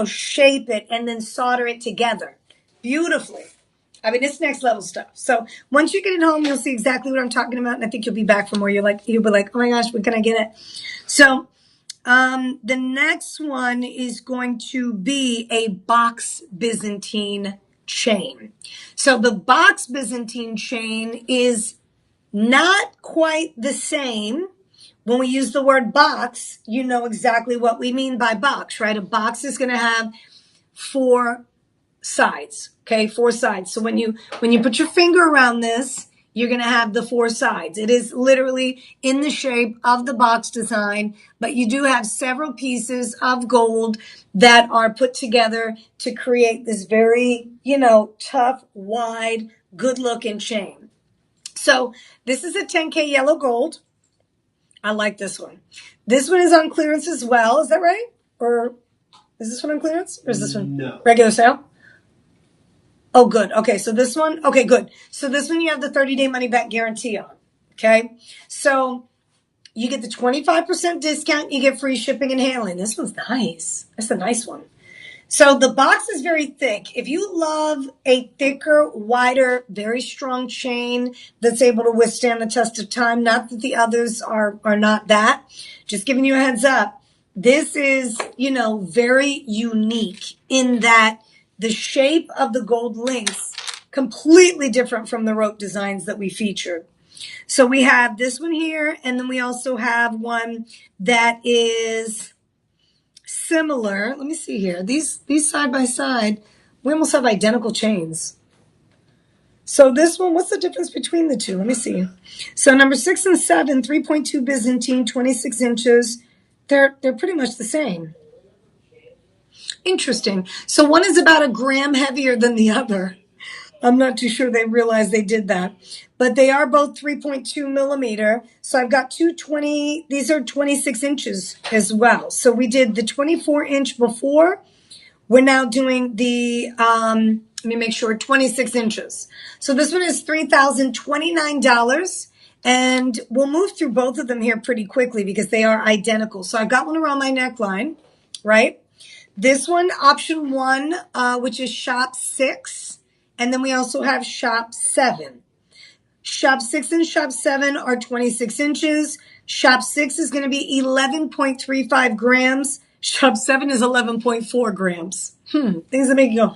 shape it and then solder it together beautifully. I mean, it's next level stuff. So once you get it home, you'll see exactly what I'm talking about. And I think you'll be back from where you'll be like, oh my gosh, when can I get it? So the next one is going to be a box Byzantine chain. So the box Byzantine chain is not quite the same. When we use the word box, you know exactly what we mean by box, right? A box is going to have 4 sides, okay? 4 sides. So when you put your finger around this, you're going to have the four sides. It is literally in the shape of the box design, but you do have several pieces of gold that are put together to create this very, tough, wide, good looking chain. So this is a 10K yellow gold. I like this one. This one is on clearance as well. Is that right? Or is this one on clearance? Or is this one regular sale? Oh, good. Okay, so this one, okay, good. So this one you have the 30-day money back guarantee on. Okay, so you get the 25% discount. You get free shipping and handling. This one's nice. That's a nice one. So the box is very thick. If you love a thicker, wider, very strong chain that's able to withstand the test of time, not that the others are not that, just giving you a heads up. This is, very unique in that the shape of the gold links completely different from the rope designs that we featured. So we have this one here, and then we also have one that is similar. Let me see here. These side by side, we almost have identical chains. So this one, what's the difference between the two? Let me see. So number 6 and 7, 3.2 Byzantine, 26 inches. They're pretty much the same. Interesting. So one is about a gram heavier than the other. I'm not too sure they realized they did that. But they are both 3.2 millimeter. So I've got these are 26 inches as well. So we did the 24 inch before. We're now doing the, let me make sure, 26 inches. So this one is $3,029. And we'll move through both of them here pretty quickly because they are identical. So I've got one around my neckline, right? This one, option 1, which is shop 6. And then we also have shop 7. Shop 6 and shop 7 are 26 inches. Shop 6 is going to be 11.35 grams. Shop 7 is 11.4 grams. Things that make you go,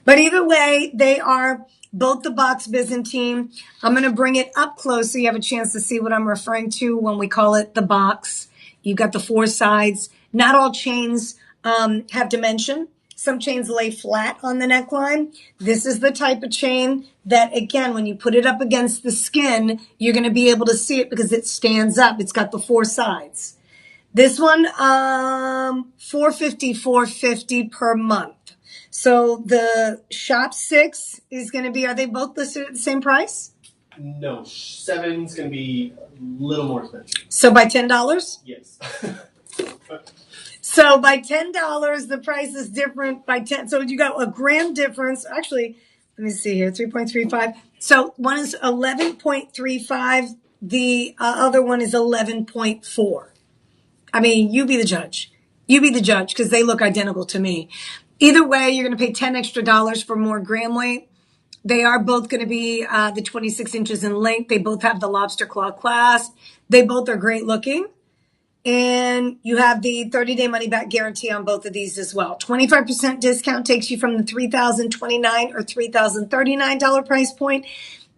But either way, they are both the box Byzantine. I'm going to bring it up close so you have a chance to see what I'm referring to when we call it the box. You've got the four sides. Not all chains have dimension. Some chains lay flat on the neckline. This is the type of chain that, again, when you put it up against the skin, you're going to be able to see it because it stands up. It's got the four sides. This one, $450 per month. So the shop 6 is going to be, are they both listed at the same price? No, 7's going to be a little more expensive. So by $10? Yes. So by $10, the price is different by 10. So you got a gram difference. Actually, let me see here, 3.35. So one is 11.35. The other one is 11.4. I mean, you be the judge. You be the judge because they look identical to me. Either way, you're going to pay $10 extra for more gram weight. They are both going to be the 26 inches in length. They both have the lobster claw clasp. They both are great looking. And you have the 30-day money-back guarantee on both of these as well. 25% discount takes you from the $3,029 or $3,039 price point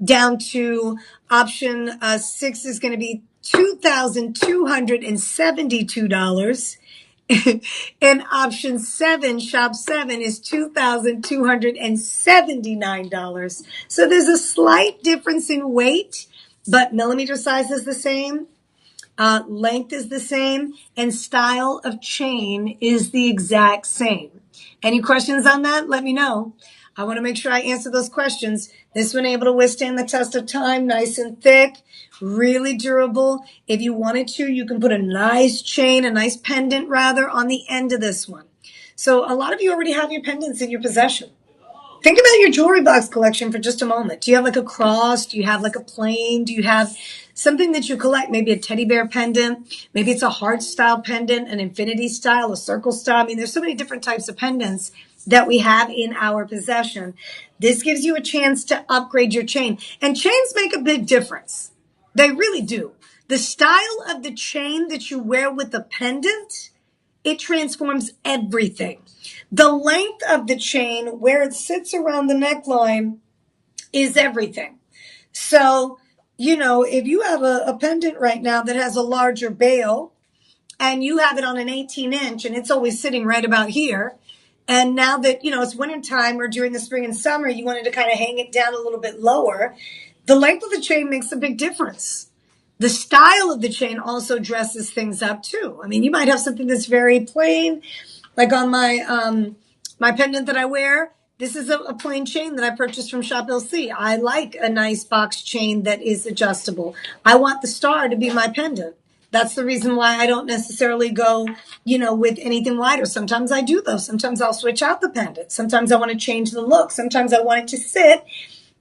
down to option 6 is going to be $2,272. And option 7, shop 7, is $2,279. So there's a slight difference in weight, but millimeter size is the same. Length is the same, and style of chain is the exact same. Any questions on that? Let me know. I want to make sure I answer those questions. This one able to withstand the test of time, nice and thick, really durable. If you wanted to, you can put a nice chain, a nice pendant rather, on the end of this one. So a lot of you already have your pendants in your possession. Think about your jewelry box collection for just a moment. Do you have like a cross? Do you have like a plain? Do you have something that you collect? Maybe a teddy bear pendant. Maybe it's a heart style pendant, an infinity style, a circle style. I mean, there's so many different types of pendants that we have in our possession. This gives you a chance to upgrade your chain. And chains make a big difference. They really do. The style of the chain that you wear with the pendant, it transforms everything. The length of the chain, where it sits around the neckline, is everything. So, if you have a pendant right now that has a larger bail and you have it on an 18-inch and it's always sitting right about here, and now that, it's wintertime or during the spring and summer, you wanted to kind of hang it down a little bit lower, The length of the chain makes a big difference. The style of the chain also dresses things up too. I mean, you might have something that's very plain, like on my pendant that I wear. This is a plain chain that I purchased from Shop LC. I like a nice box chain that is adjustable. I want the star to be my pendant. That's the reason why I don't necessarily go, with anything wider. Sometimes I do though. Sometimes I'll switch out the pendant. Sometimes I want to change the look. Sometimes I want it to sit,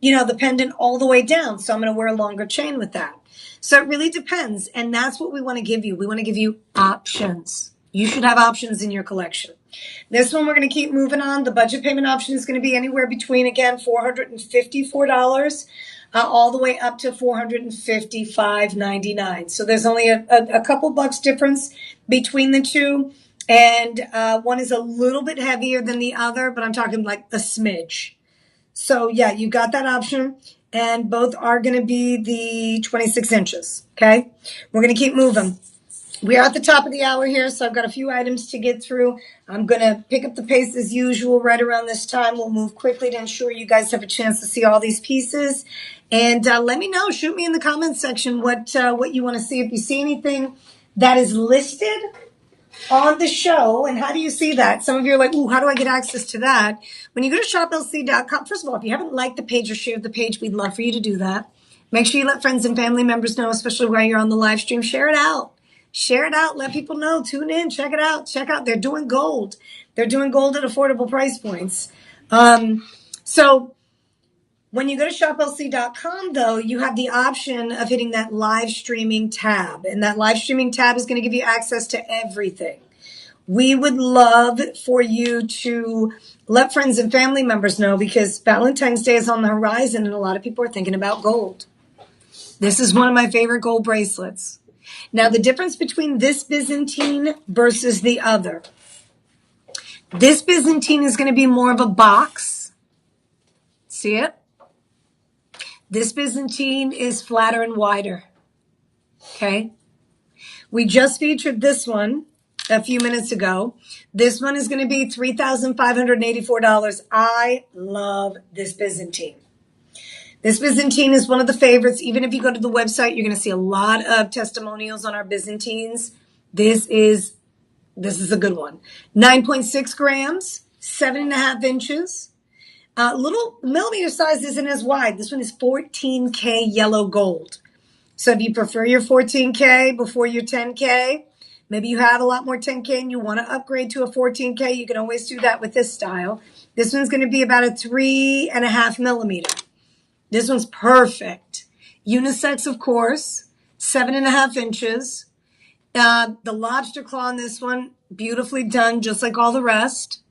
the pendant all the way down. So I'm going to wear a longer chain with that. So it really depends. And that's what we want to give you. We want to give you options. You should have options in your collection. This one, we're going to keep moving on. The budget payment option is going to be anywhere between, again, $454 all the way up to $455.99. So there's only a couple bucks difference between the two. And one is a little bit heavier than the other, but I'm talking like a smidge. So yeah, you got that option. And both are going to be the 26 inches. Okay. We're going to keep moving. We are at the top of the hour here, so I've got a few items to get through. I'm going to pick up the pace as usual right around this time. We'll move quickly to ensure you guys have a chance to see all these pieces. And let me know. Shoot me in the comments section what you want to see. If you see anything that is listed on the show, and how do you see that? Some of you are like, ooh, how do I get access to that? When you go to shoplc.com, first of all, if you haven't liked the page or shared the page, we'd love for you to do that. Make sure you let friends and family members know, especially while you're on the live stream. Share it out. Share it out. Let people know. Tune in. Check it out. Check out. They're doing gold. They're doing gold at affordable price points. So when you go to shoplc.com, though, you have the option of hitting that live streaming tab. And that live streaming tab is going to give you access to everything. We would love for you to let friends and family members know, because Valentine's Day is on the horizon and a lot of people are thinking about gold. This is one of my favorite gold bracelets. Now, the difference between this Byzantine versus the other. This Byzantine is going to be more of a box. See it? This Byzantine is flatter and wider. Okay? We just featured this one a few minutes ago. This one is going to be $3,584. I love this Byzantine. This Byzantine is one of the favorites. Even if you go to the website, you're going to see a lot of testimonials on our Byzantines. This is a good one. 9.6 grams, 7.5 inches. Little millimeter size isn't as wide. This one is 14K yellow gold. So if you prefer your 14K before your 10K, maybe you have a lot more 10K and you want to upgrade to a 14K, you can always do that with this style. This one's going to be about a 3.5 millimeter. This one's perfect. Unisex, of course, 7.5 inches. The lobster claw on this one, beautifully done, just like all the rest.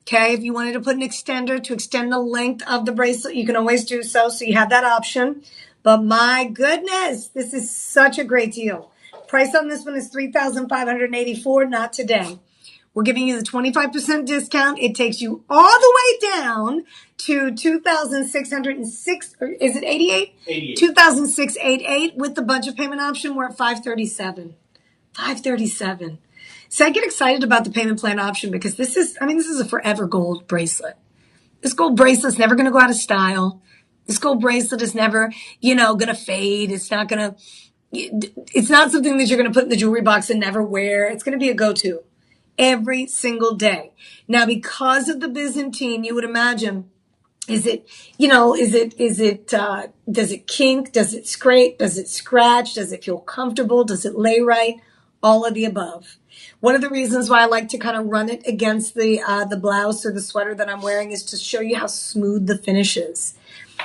Okay, if you wanted to put an extender to extend the length of the bracelet, you can always do so. So you have that option. But my goodness, this is such a great deal. Price on this one is $3,584, not today. We're giving you the 25% discount. It takes you all the way down to 2,606, or is it 88? 88. 2,688 with the budget payment option. We're at 537. 537. So I get excited about the payment plan option because this is a forever gold bracelet. This gold bracelet's never going to go out of style. This gold bracelet is never, going to fade. It's not something that you're going to put in the jewelry box and never wear. It's going to be a go-to every single day. Now, because of the Byzantine, you would imagine, does it kink? Does it scrape? Does it scratch? Does it feel comfortable? Does it lay right? All of the above. One of the reasons why I like to kind of run it against the blouse or the sweater that I'm wearing is to show you how smooth the finish is.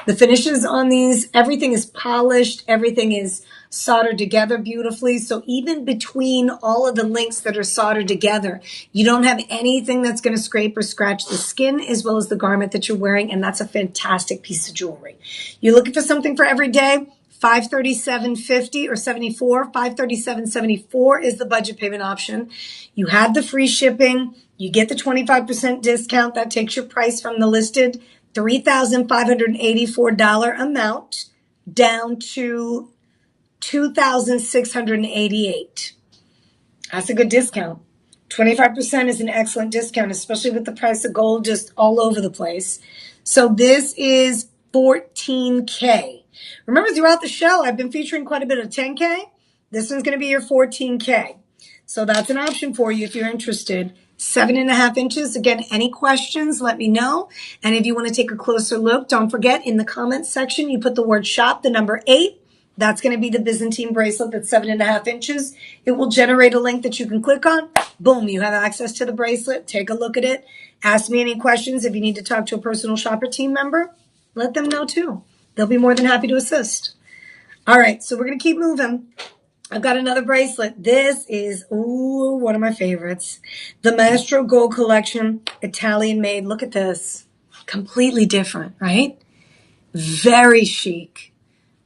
The finishes on these, everything is polished. Everything is soldered together beautifully. So even between all of the links that are soldered together, you don't have anything that's going to scrape or scratch the skin as well as the garment that you're wearing. And that's a fantastic piece of jewelry. You're looking for something for every day. $537.50 or 74. $537.74 is the budget payment option. You have the free shipping. You get the 25% discount. That takes your price from the listed $3,584 amount down to $2,688. That's a good discount. 25% is an excellent discount, especially with the price of gold just all over the place. So this is $14K. Remember, throughout the show, I've been featuring quite a bit of 10K. This one's going to be your 14K. So that's an option for you if you're interested. 7.5 inches. Again, any questions, let me know. And if you want to take a closer look, don't forget in the comments section, you put the word shop, the number 8. That's going to be the Byzantine bracelet that's 7.5 inches. It will generate a link that you can click on. Boom, you have access to the bracelet. Take a look at it. Ask me any questions. If you need to talk to a personal shopper team member, let them know too. They'll be more than happy to assist. All right, so we're going to keep moving. I've got another bracelet. This is, one of my favorites. The Maestro Gold Collection, Italian made. Look at this. Completely different, right? Very chic.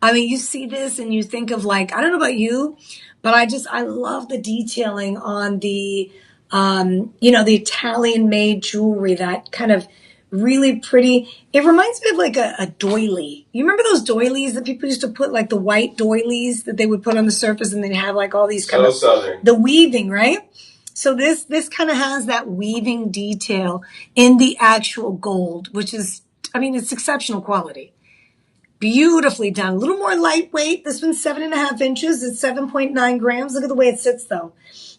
I mean, you see this and you think of like, I don't know about you, but I love the detailing on the, the Italian made jewelry, that kind of really pretty. It reminds me of like a doily. You remember those doilies that people used to put, like the white doilies that they would put on the surface and they'd have like all these kind of southern. The weaving, right? So this kind of has that weaving detail in the actual gold, which is, I mean, it's exceptional quality. Beautifully done. A little more lightweight. This one's 7.5 inches. It's 7.9 grams. Look at the way it sits though.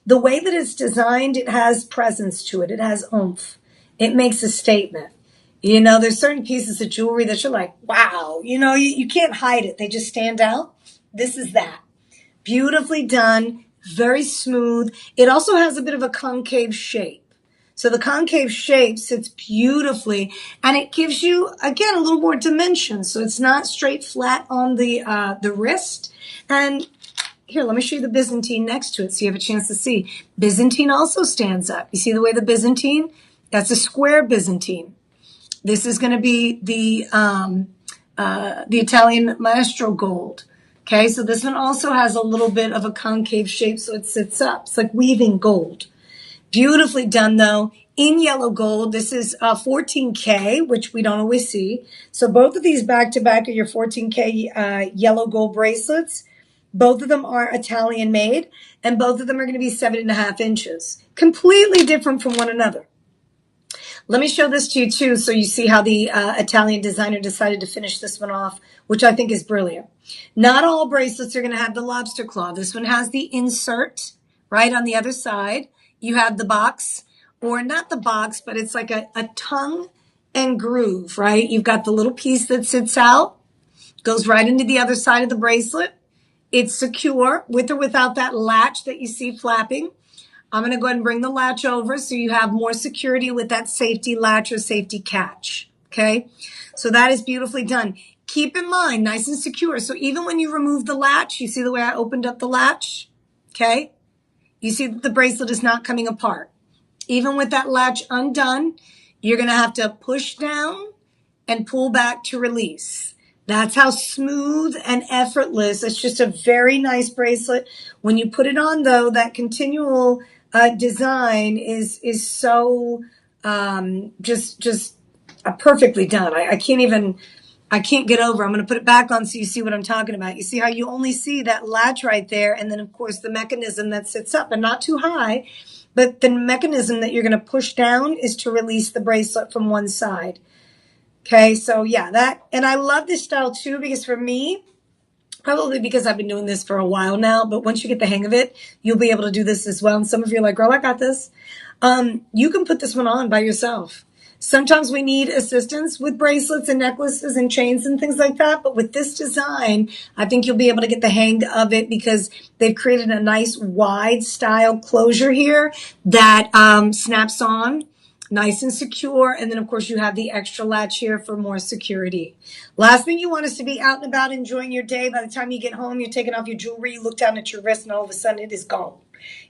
The way that it's designed, it has presence to it. It has oomph. It makes a statement. There's certain pieces of jewelry that you're like, wow, you can't hide it. They just stand out. This is that. Beautifully done, very smooth. It also has a bit of a concave shape. So the concave shape sits beautifully, and it gives you, again, a little more dimension. So it's not straight flat on the wrist. And here, let me show you the Byzantine next to it so you have a chance to see. Byzantine also stands up. You see the way the Byzantine? That's a square Byzantine. This is going to be the Italian Maestro Gold. Okay, so this one also has a little bit of a concave shape, so it sits up. It's like weaving gold. Beautifully done, though, in yellow gold. This is 14K, which we don't always see. So both of these back-to-back are your 14K yellow gold bracelets. Both of them are Italian made, and both of them are going to be 7.5 inches. Completely different from one another. Let me show this to you too, so you see how the Italian designer decided to finish this one off, which I think is brilliant. Not all bracelets are going to have the lobster claw. This one has the insert right on the other side. You have the box, or not the box, but it's like a tongue and groove, right? You've got the little piece that sits out, goes right into the other side of the bracelet. It's secure with or without that latch that you see flapping. I'm going to go ahead and bring the latch over so you have more security with that safety latch or safety catch. Okay, so that is beautifully done. Keep in mind, nice and secure. So even when you remove the latch, you see the way I opened up the latch? Okay, you see that the bracelet is not coming apart. Even with that latch undone, you're going to have to push down and pull back to release. That's how smooth and effortless. It's just a very nice bracelet. When you put it on, though, that continual design is so just perfectly done. I can't get over. I'm going to put it back on so you see what I'm talking about. You see how you only see that latch right there, and then of course the mechanism that sits up, and not too high, but the mechanism that you're going to push down is to release the bracelet from one side. Okay, so yeah, that, and I love this style too, because for me, probably because I've been doing this for a while now, but once you get the hang of it, you'll be able to do this as well. And some of you are like, girl, I got this. You can put this one on by yourself. Sometimes we need assistance with bracelets and necklaces and chains and things like that. But with this design, I think you'll be able to get the hang of it because they've created a nice wide style closure here that snaps on. Nice and secure. And then, of course, you have the extra latch here for more security. Last thing you want is to be out and about enjoying your day. By the time you get home, you're taking off your jewelry, you look down at your wrist, and all of a sudden it is gone.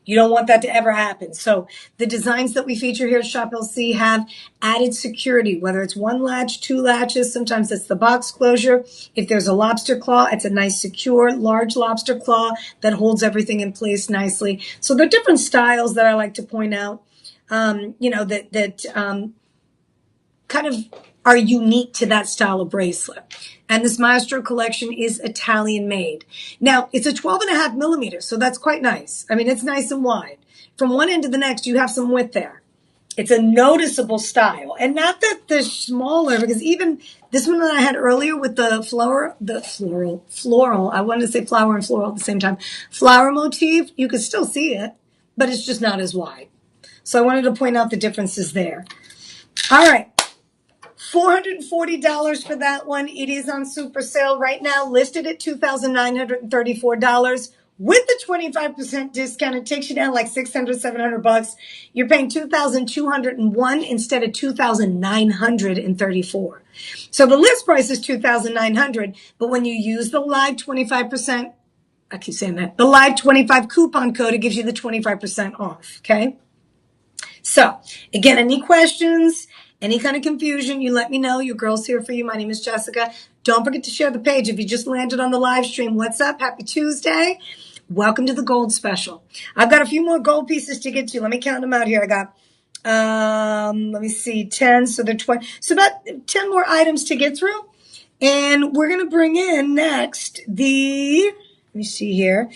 You don't want that to ever happen. So the designs that we feature here at Shop LC have added security, whether it's one latch, two latches. Sometimes it's the box closure. If there's a lobster claw, it's a nice, secure, large lobster claw that holds everything in place nicely. So there are different styles that I like to point out. That kind of are unique to that style of bracelet. And this Maestro collection is Italian made. Now, it's a 12.5 millimeters, so that's quite nice. I mean, it's nice and wide. From one end to the next, you have some width there. It's a noticeable style. And not that they're smaller, because even this one that I had earlier with the floral, I wanted to say flower and floral at the same time, flower motif, you could still see it, but it's just not as wide. So I wanted to point out the differences there. All right. $440 for that one. It is on super sale right now, listed at $2,934. With the 25% discount, it takes you down like 600, 700 bucks. You're paying 2,201 instead of 2,934. So the list price is 2,900, but when you use the live 25%, I keep saying that, the live 25 coupon code, it gives you the 25% off. Okay. So again, any questions, any kind of confusion, you let me know. Your girl's here for you. My name is Jessica. Don't forget to share the page. If you just landed on the live stream, what's up? Happy Tuesday. Welcome to the gold special. I've got a few more gold pieces to get to. Let me count them out here. I got, let me see, 10. So they're 20. So about 10 more items to get through. And we're going to bring in next let me see here.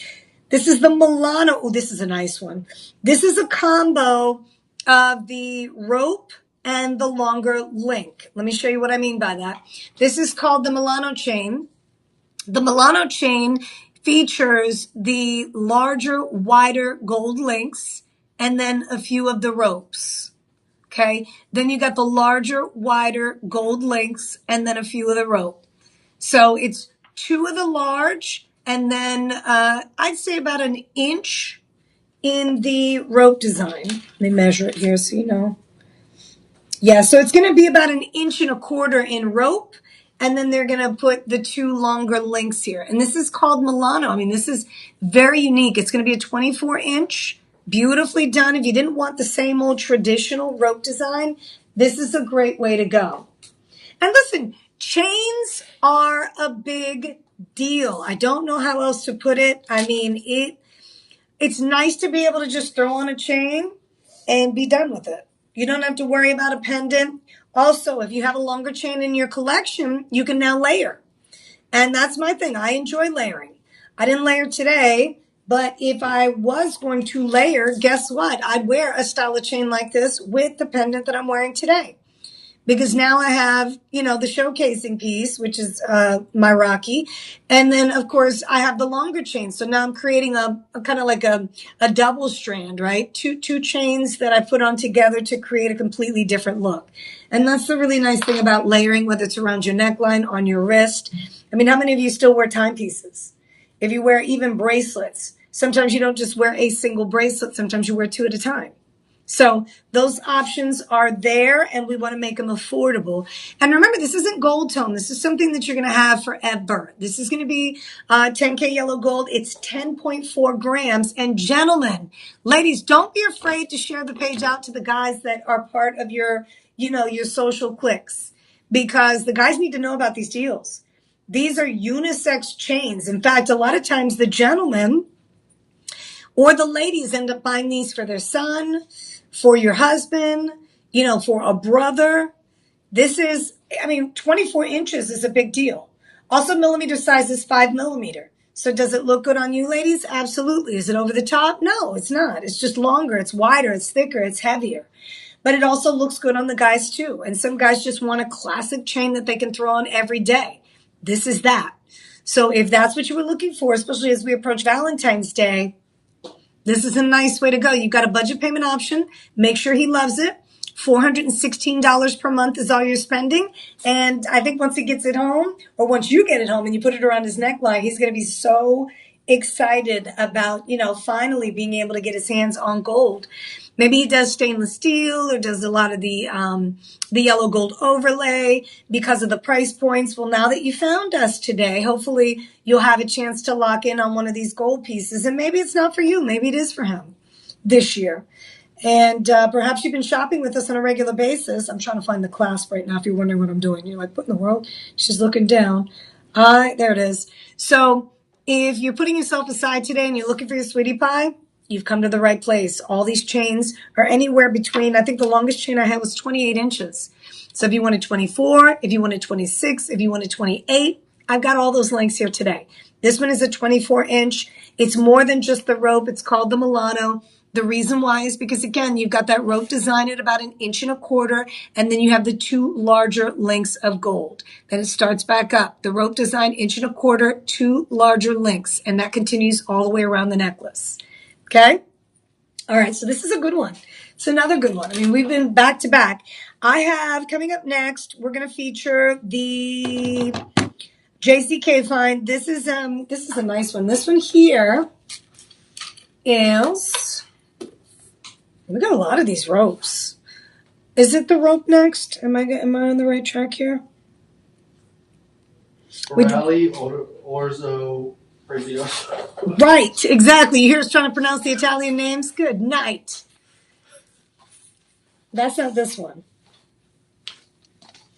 This is the Milano. Oh, this is a nice one. This is a combo of the rope and the longer link. Let me show you what I mean by that. This is called the Milano chain. The Milano chain features the larger, wider gold links and then a few of the ropes. Okay. Then you got the larger, wider gold links and then a few of the rope. So it's two of the large and then I'd say about an inch in the rope design. Let me measure it here so you know. Yeah, so it's going to be about an inch and a quarter in rope, and then they're going to put the two longer links here. And this is called Milano. I mean, this is very unique. It's going to be a 24-inch, beautifully done. If you didn't want the same old traditional rope design, this is a great way to go. And listen, chains are a big deal. I don't know how else to put it. I mean, it's nice to be able to just throw on a chain and be done with it. You don't have to worry about a pendant. Also, if you have a longer chain in your collection, you can now layer. And that's my thing. I enjoy layering. I didn't layer today, but if I was going to layer, guess what? I'd wear a style of chain like this with the pendant that I'm wearing today. Because now I have, the showcasing piece, which is my Rocky. And then, of course, I have the longer chain. So now I'm creating a kind of like a double strand, right? Two chains that I put on together to create a completely different look. And that's the really nice thing about layering, whether it's around your neckline, on your wrist. I mean, how many of you still wear timepieces? If you wear even bracelets, sometimes you don't just wear a single bracelet. Sometimes you wear two at a time. So those options are there, and we want to make them affordable. And remember, this isn't gold tone. This is something that you're going to have forever. This is going to be 10K yellow gold. It's 10.4 grams. And gentlemen, ladies, don't be afraid to share the page out to the guys that are part of your social clicks, because the guys need to know about these deals. These are unisex chains. In fact, a lot of times the gentlemen or the ladies end up buying these for their son, for your husband, for a brother. This is, 24 inches is a big deal. Also, millimeter size is 5 millimeter. So does it look good on you, ladies? Absolutely. Is it over the top? No, it's not. It's just longer. It's wider. It's thicker. It's heavier. But it also looks good on the guys too. And some guys just want a classic chain that they can throw on every day. This is that. So if that's what you were looking for, especially as we approach Valentine's Day, this is a nice way to go. You've got a budget payment option. Make sure he loves it. $416 per month is all you're spending. And I think once he gets it home, or once you get it home and you put it around his neckline, he's going to be so excited about, finally being able to get his hands on gold. Maybe he does stainless steel or does a lot of the yellow gold overlay because of the price points. Well, now that you found us today, hopefully you'll have a chance to lock in on one of these gold pieces. And maybe it's not for you. Maybe it is for him this year. And perhaps you've been shopping with us on a regular basis. I'm trying to find the clasp right now if you're wondering what I'm doing. You're like, what in the world? She's looking down. There it is. So if you're putting yourself aside today and you're looking for your sweetie pie, you've come to the right place. All these chains are anywhere between, I think the longest chain I had was 28 inches. So if you wanted 24, if you wanted 26, if you wanted 28, I've got all those lengths here today. This one is a 24-inch. It's more than just the rope. It's called the Milano. The reason why is because, again, you've got that rope design at about 1.25 inches, and then you have the 2 larger links of gold. Then it starts back up. The rope design, 1.25 inches, 2 larger links, and that continues all the way around the necklace. Okay? All right, so this is a good one. It's another good one. I mean, we've been back to back. I have, coming up next, we're going to feature the JCK find. This is a nice one. This one here is, we got a lot of these ropes. Is it the rope next? Am I on the right track here? Spirelli, Orzo, Prezioso. Right, exactly. You hear us trying to pronounce the Italian names? Good night. That's not this one.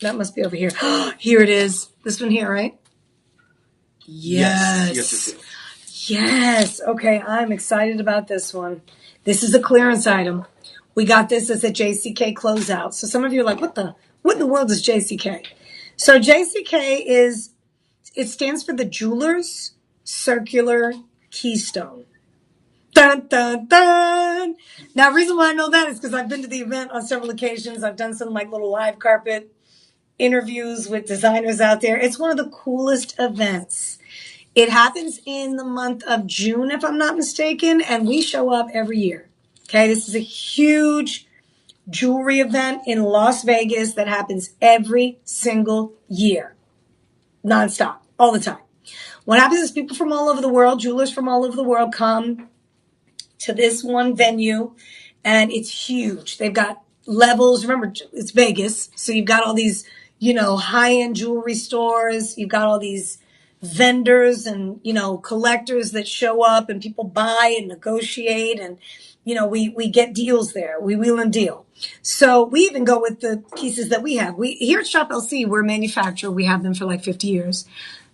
That must be over here. Here it is. This one here, right? Yes. Yes. Okay, I'm excited about this one. This is a clearance item. We got this as a JCK closeout. So some of you are like, what in the world is JCK? So JCK it stands for the Jeweler's Circular Keystone. Dun, dun, dun. Now, the reason why I know that is because I've been to the event on several occasions. I've done some like little live carpet interviews with designers out there. It's one of the coolest events. It happens in the month of June, if I'm not mistaken, and we show up every year. Okay, this is a huge jewelry event in Las Vegas that happens every single year, nonstop, all the time. What happens is people from all over the world, jewelers from all over the world come to this one venue, and it's huge. They've got levels. Remember, it's Vegas, so you've got all these, high-end jewelry stores. You've got all these vendors and, collectors that show up, and people buy and negotiate, and, we get deals there. We wheel and deal. So we even go with the pieces that we have. Here at Shop LC, we're a manufacturer. We have them for like 50 years.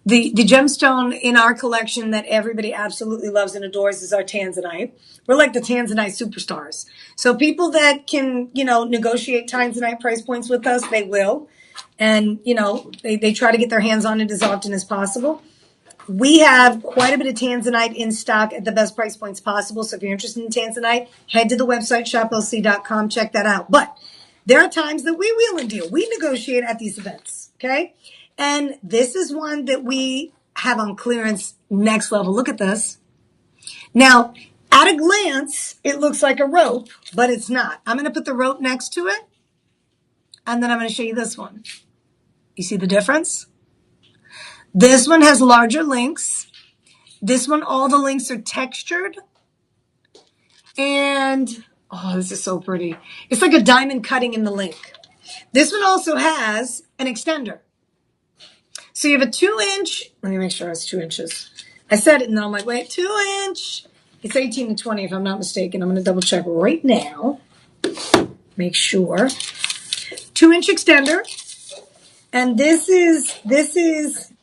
The gemstone in our collection that everybody absolutely loves and adores is our tanzanite. We're like the tanzanite superstars. So people that can, negotiate tanzanite price points with us, they will. And, they try to get their hands on it as often as possible. We have quite a bit of tanzanite in stock at the best price points possible. So if you're interested in tanzanite, head to the website, shoplc.com, check that out. But there are times that we wheel and deal. We negotiate at these events, okay? And this is one that we have on clearance next level. Look at this. Now, at a glance, it looks like a rope, but it's not. I'm going to put the rope next to it, and then I'm going to show you this one. You see the difference? This one has larger links. This one, all the links are textured. And, oh, this is so pretty. It's like a diamond cutting in the link. This one also has an extender. So you have a 2-inch, let me make sure it's 2 inches. I said it and then I'm like, wait, 2-inch. It's 18 to 20 if I'm not mistaken. I'm going to double check right now. Make sure. 2-inch extender. And this is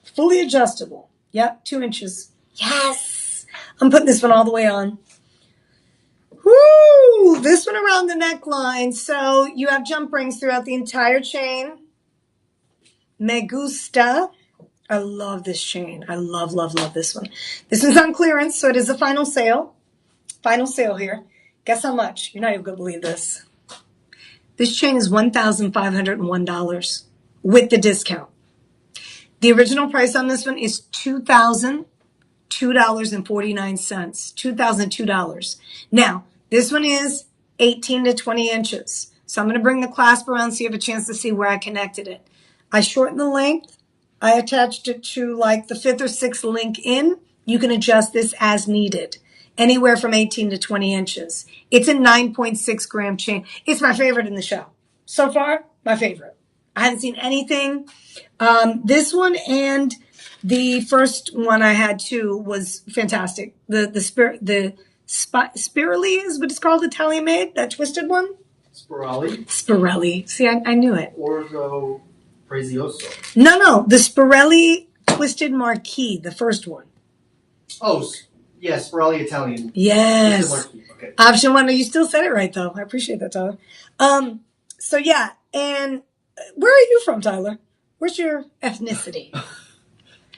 fully adjustable. Yep, 2 inches. Yes. I'm putting this one all the way on. Woo! This one around the neckline. So you have jump rings throughout the entire chain. Me gusta. I love this chain. I love, love, love this one. This one's on clearance, so it is a final sale. Final sale here. Guess how much? You're not even going to believe this. This chain is $1,501 with the discount. The original price on this one is $2,002.49. $2,002. Now, this one is 18 to 20 inches. So I'm going to bring the clasp around so you have a chance to see where I connected it. I shortened the length. I attached it to like the 5th or 6th link in. You can adjust this as needed. Anywhere from 18 to 20 inches. It's a 9.6 gram chain. It's my favorite in the show. So far, my favorite. I haven't seen anything. This one and the first one I had too was fantastic. The Spirelli is what it's called, Italian made, that twisted one. Spirelli. See, I knew it. Orzo Prezioso. No, the Spirelli twisted marquee, the first one. Oh, yeah, Spirelli Italian. Yes. Okay. Option 1. You still said it right though. I appreciate that, Tyler. So yeah, and where are you from, Tyler? Where's your ethnicity?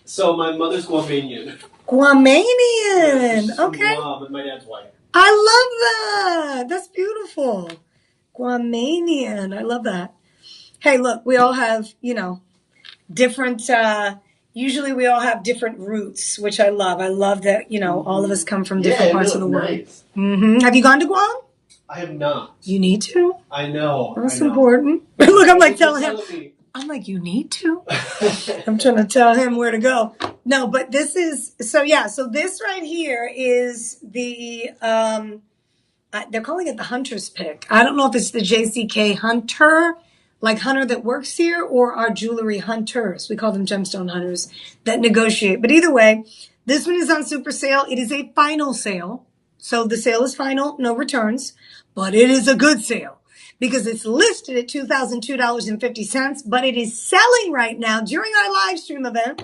So my mother's Guamanian. Guamanian. Okay. But my dad's white. I love that. That's beautiful. Guamanian. I love that. Hey, look, we all have, different, usually we all have different roots, which I love. I love that, all of us come from different parts of the world. Nice. Have you gone to Guam? I have not. You need to. I know. That's important. Look, I'm like telling him. I'm like, you need to. I'm trying to tell him where to go. No, but this is, so this right here is the, they're calling it the hunter's pick. I don't know if it's the JCK hunter, like hunter that works here, or our jewelry hunters. We call them gemstone hunters that negotiate. But either way, this one is on super sale. It is a final sale. So the sale is final, no returns, but it is a good sale because it's listed at $2,002.50, but it is selling right now during our live stream event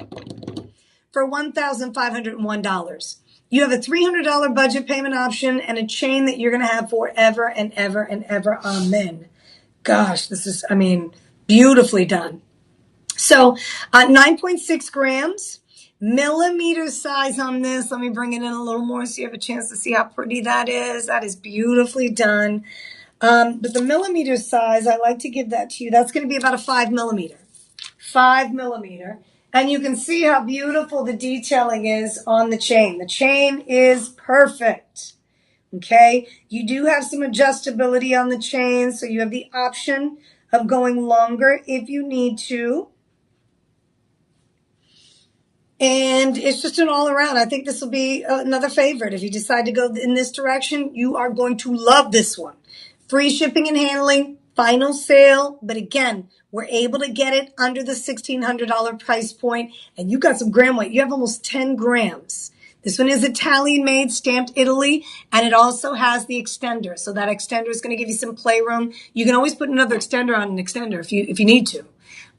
for $1,501. You have a $300 budget payment option and a chain that you're going to have forever and ever and ever. Amen. Gosh, this is, beautifully done. So 9.6 grams, millimeter size on this. Let me bring it in a little more so you have a chance to see how pretty that is. That is beautifully done. But the millimeter size, I like to give that to you. That's going to be about a 5 millimeter. 5 millimeter. And you can see how beautiful the detailing is on the chain. The chain is perfect. Okay. You do have some adjustability on the chain. So you have the option of going longer if you need to. And it's just an all around. I think this will be another favorite. If you decide to go in this direction, you are going to love this one. Free shipping and handling, final sale. But again, we're able to get it under the $1,600 price point. And you got some gram weight. You have almost 10 grams. This one is Italian made, stamped Italy, and it also has the extender. So that extender is going to give you some playroom. You can always put another extender on an extender if you need to.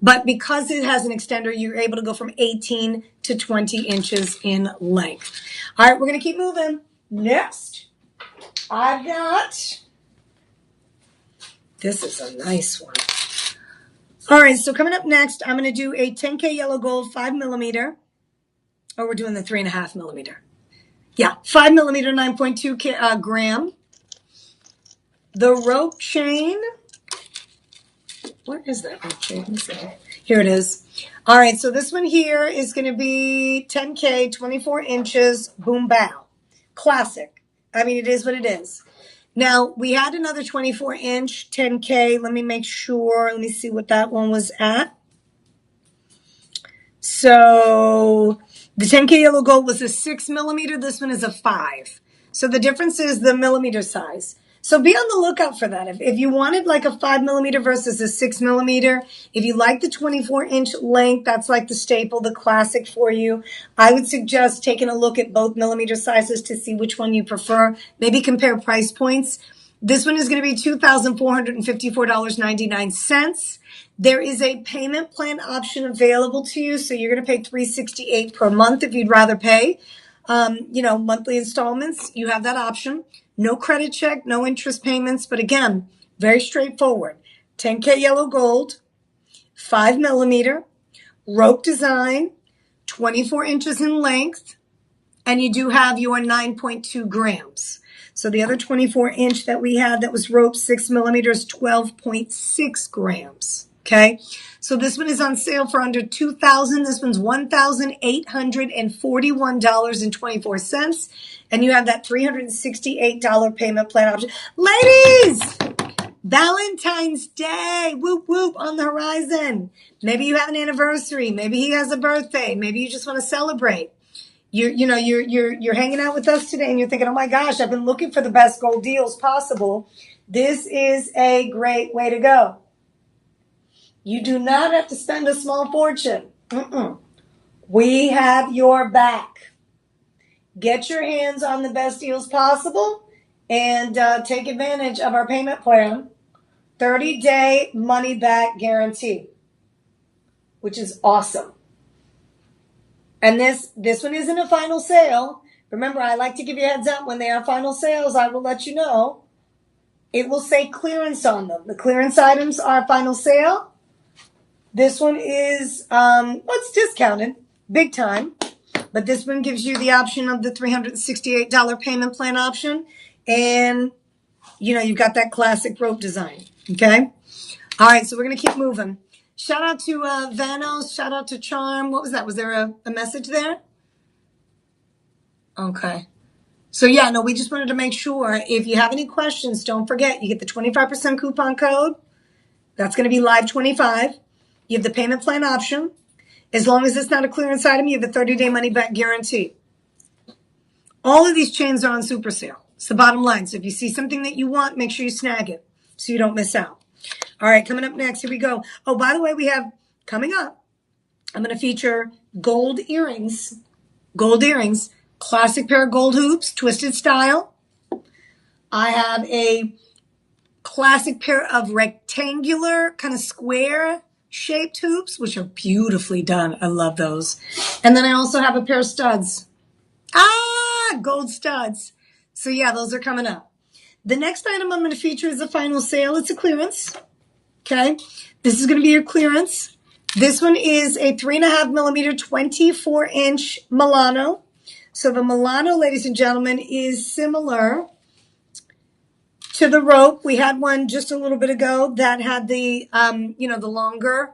But because it has an extender, you're able to go from 18 to 20 inches in length. All right, we're going to keep moving. Next, I've got, this is a nice one. All right, so coming up next, I'm going to do a 10K yellow gold 5 millimeter. Oh, we're doing the 3.5 millimeter. Yeah, 5 millimeter, 9.2 gram. The rope chain. Where is that rope chain? Here it is. All right, so this one here is going to be 10K, 24 inches, boom bow. Classic. It is what it is. Now, we had another 24-inch 10K. Let me make sure. Let me see what that one was at. So the 10K yellow gold was a 6 millimeter. This one is a 5. So the difference is the millimeter size. So be on the lookout for that. If you wanted like a 5 millimeter versus a 6 millimeter, if you like the 24-inch length, that's like the staple, the classic for you. I would suggest taking a look at both millimeter sizes to see which one you prefer. Maybe compare price points. This one is going to be $2,454.99. There is a payment plan option available to you. So you're going to pay $368 per month if you'd rather pay, monthly installments. You have that option. No credit check, no interest payments. But again, very straightforward. 10K yellow gold, 5 millimeter, rope design, 24 inches in length. And you do have your 9.2 grams. So the other 24-inch that we had that was rope 6 millimeters, 12.6 grams. Okay, so this one is on sale for under $2,000. This one's $1,841.24. And you have that $368 payment plan option. Ladies, Valentine's Day, whoop, whoop, on the horizon. Maybe you have an anniversary. Maybe he has a birthday. Maybe you just want to celebrate. You're hanging out with us today and you're thinking, oh my gosh, I've been looking for the best gold deals possible. This is a great way to go. You do not have to spend a small fortune. We have your back. Get your hands on the best deals possible and take advantage of our payment plan. 30-day money back guarantee, which is awesome. And this one isn't a final sale. Remember, I like to give you a heads up when they are final sales. I will let you know. It will say clearance on them. The clearance items are final sale. This one is, it's discounted, big time. But this one gives you the option of the $368 payment plan option. And, you've got that classic rope design. Okay. All right. So we're going to keep moving. Shout out to Vanos. Shout out to Charm. What was that? Was there a message there? Okay. So yeah, no, we just wanted to make sure if you have any questions, don't forget you get the 25% coupon code. That's going to be live 25. You have the payment plan option. As long as it's not a clearance item, you have a 30-day money back guarantee. All of these chains are on super sale. It's the bottom line. So if you see something that you want, make sure you snag it so you don't miss out. All right, coming up next, here we go. Oh, by the way, we have coming up, I'm going to feature gold earrings. Gold earrings. Classic pair of gold hoops, twisted style. I have a classic pair of rectangular, kind of square shaped hoops, which are beautifully done. I love those. And then I also have a pair of studs. Gold studs. So yeah, those are coming up. The next item I'm going to feature is a final sale. It's a clearance. Okay. This is going to be your clearance. This one is a 3.5 millimeter, 24-inch Milano. So the Milano, ladies and gentlemen, is similar to the rope. We had one just a little bit ago that had the, the longer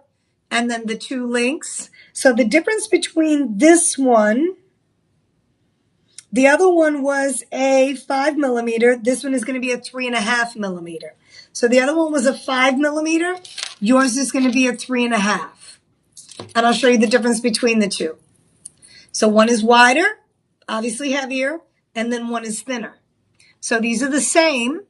and then the two links. So the difference between this one, the other one was a 5 millimeter. This one is going to be a 3.5 millimeter. So the other one was a 5 millimeter. Yours is going to be a 3.5. And I'll show you the difference between the two. So one is wider, obviously heavier, and then one is thinner. So these are the same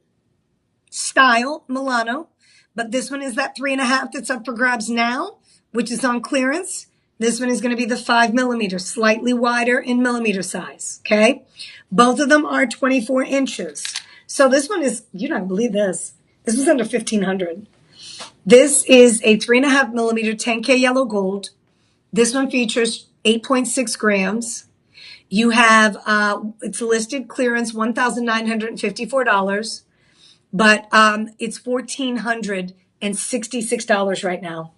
style Milano, but this one is that 3.5 that's up for grabs now, which is on clearance. This one is going to be the 5 millimeter, slightly wider in millimeter size. Okay. Both of them are 24 inches. So this one is, you're not going to believe this. This was under $1,500. This is a 3.5 millimeter 10K yellow gold. This one features 8.6 grams. You have, it's listed clearance $1,954, but it's $1,466 right now.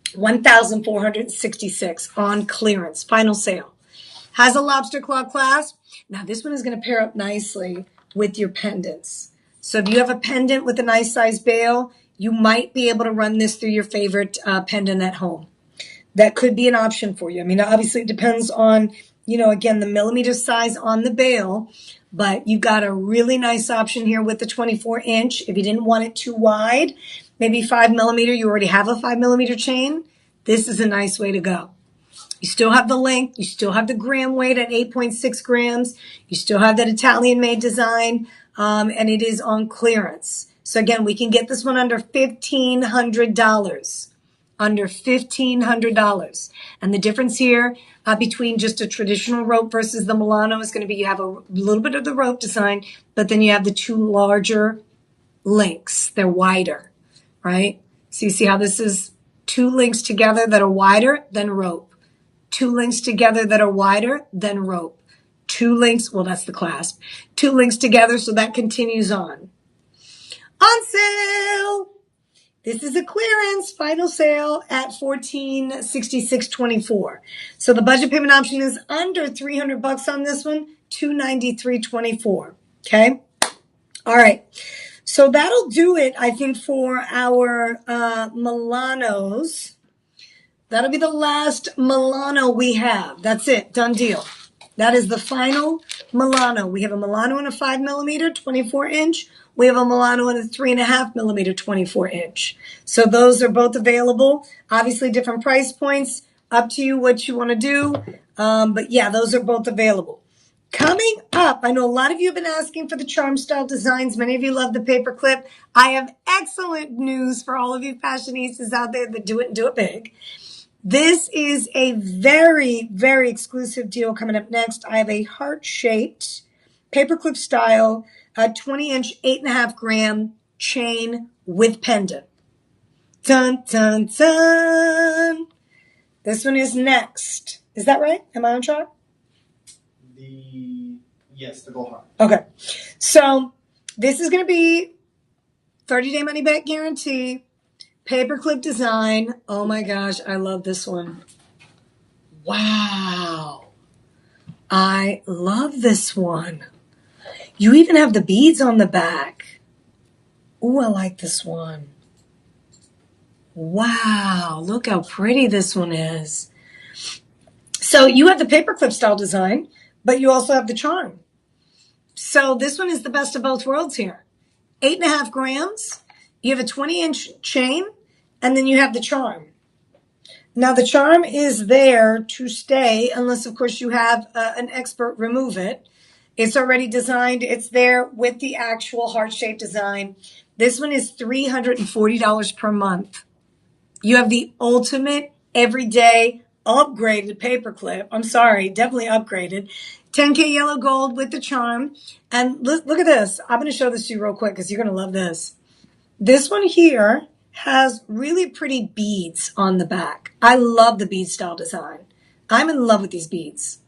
$1,466 on clearance, final sale. Has a lobster claw clasp. Now this one is going to pair up nicely with your pendants. So if you have a pendant with a nice size bail, you might be able to run this through your favorite pendant at home. That could be an option for you. I mean, obviously it depends on, again, the millimeter size on the bail, but you've got a really nice option here with the 24-inch. If you didn't want it too wide, maybe 5 millimeter, you already have a 5 millimeter chain. This is a nice way to go. You still have the length. You still have the gram weight at 8.6 grams. You still have that Italian-made design, and it is on clearance. So again, we can get this one under $1,500. Under $1,500. And the difference here between just a traditional rope versus the Milano is going to be you have a little bit of the rope design, but then you have the two larger links. They're wider, right? So you see how this is two links together that are wider than rope. Two links together that are wider than rope. Two links, well, that's the clasp. Two links together, so that continues on. On sale! This is a clearance final sale at $1,466.24. So the budget payment option is under $300 on this one, $293.24. Okay. All right. So that'll do it, I think, for our Milanos. That'll be the last Milano we have. That's it. Done deal. That is the final Milano. We have a Milano in a 5 millimeter, 24-inch. We have a Milano in a 3.5 millimeter, 24-inch. So those are both available. Obviously, different price points. Up to you what you want to do. But yeah, those are both available. Coming up, I know a lot of you have been asking for the charm style designs. Many of you love the paperclip. I have excellent news for all of you fashionistas out there that do it and do it big. This is a very, very exclusive deal coming up next. I have a heart-shaped paperclip style, a 20-inch, 8.5 gram chain with pendant. Dun, dun, dun. This one is next. Is that right? Am I on track? Yes, the gold heart. Okay. So this is going to be 30-day money back guarantee. Paperclip design. Oh my gosh, I love this one. Wow. I love this one. You even have the beads on the back. Ooh, I like this one. Wow, look how pretty this one is. So you have the paperclip style design, but you also have the charm. So this one is the best of both worlds here. 8.5 grams. You have a 20-inch chain, and then you have the charm. Now the charm is there to stay, unless of course you have an expert remove it. It's already designed. It's there with the actual heart-shaped design. This one is $340 per month. You have the ultimate everyday upgraded paperclip. I'm sorry, definitely upgraded. 10K yellow gold with the charm. And look at this. I'm going to show this to you real quick because you're going to love this. This one here has really pretty beads on the back. I love the bead style design. I'm in love with these beads.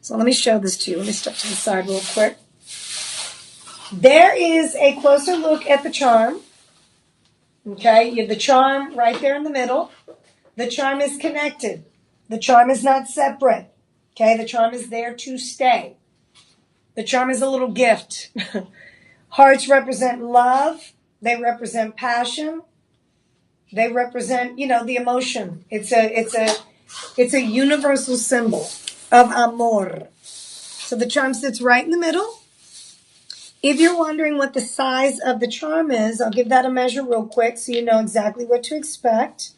So let me show this to you. Let me step to the side real quick. There is a closer look at the charm. Okay, you have the charm right there in the middle. The charm is connected. The charm is not separate. Okay, the charm is there to stay. The charm is a little gift. Hearts represent love. They represent passion. They represent, the emotion. It's a universal symbol of amor. So the charm sits right in the middle. If you're wondering what the size of the charm is, I'll give that a measure real quick so you know exactly what to expect.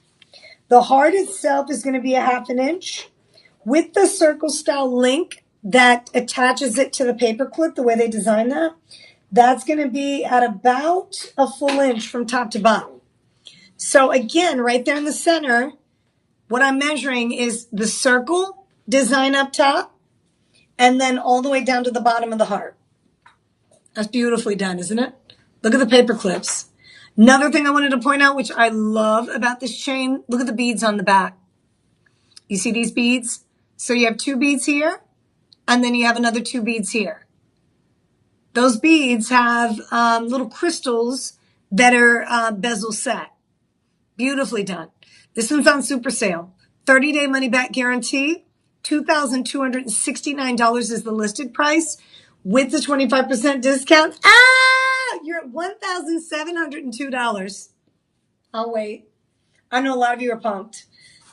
The heart itself is going to be a 1/2 inch with the circle style link that attaches it to the paper clip, the way they design that. That's going to be at about a full inch from top to bottom. So again, right there in the center, what I'm measuring is the circle design up top and then all the way down to the bottom of the heart. That's beautifully done, isn't it? Look at the paper clips. Another thing I wanted to point out, which I love about this chain, look at the beads on the back. You see these beads? So you have 2 beads here, and then you have another 2 beads here. Those beads have little crystals that are bezel set. Beautifully done. This one's on super sale. 30-day money-back guarantee. $2,269 is the listed price. With the 25% discount, you're at $1,702. I'll wait. I know a lot of you are pumped.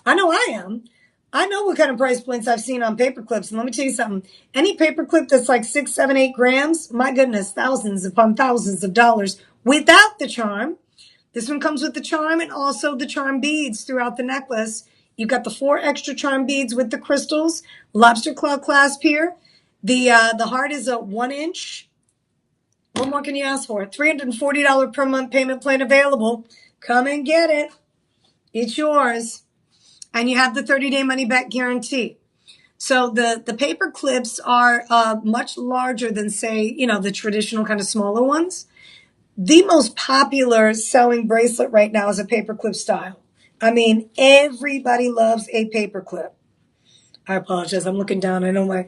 I know I am. I know what kind of price points I've seen on paper clips. And let me tell you something. Any paper clip that's like 6, 7, 8 grams, my goodness, thousands upon thousands of dollars without the charm. This one comes with the charm and also the charm beads throughout the necklace. You've got the 4 extra charm beads with the crystals, lobster claw clasp here. The heart is a 1 inch. What more can you ask for? $340 per month payment plan available. Come and get it. It's yours. And you have the 30-day money-back guarantee. So the paper clips are much larger than, say, the traditional kind of smaller ones. The most popular selling bracelet right now is a paperclip style. I mean, everybody loves a paperclip. I apologize. I'm looking down. I know my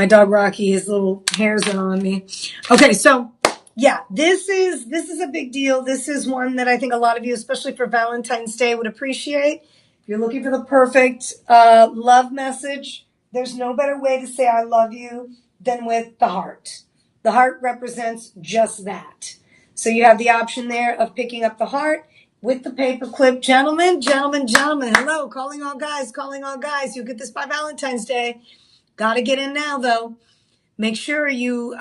dog Rocky, his little hairs are on me. Okay, so yeah, this is a big deal. This is one that I think a lot of you, especially for Valentine's Day, would appreciate. If you're looking for the perfect love message, there's no better way to say I love you than with the heart. The heart represents just that. So you have the option there of picking up the heart with the paper clip. Gentlemen, hello, calling all guys. You'll get this by Valentine's Day. Got to get in now, though. Make sure you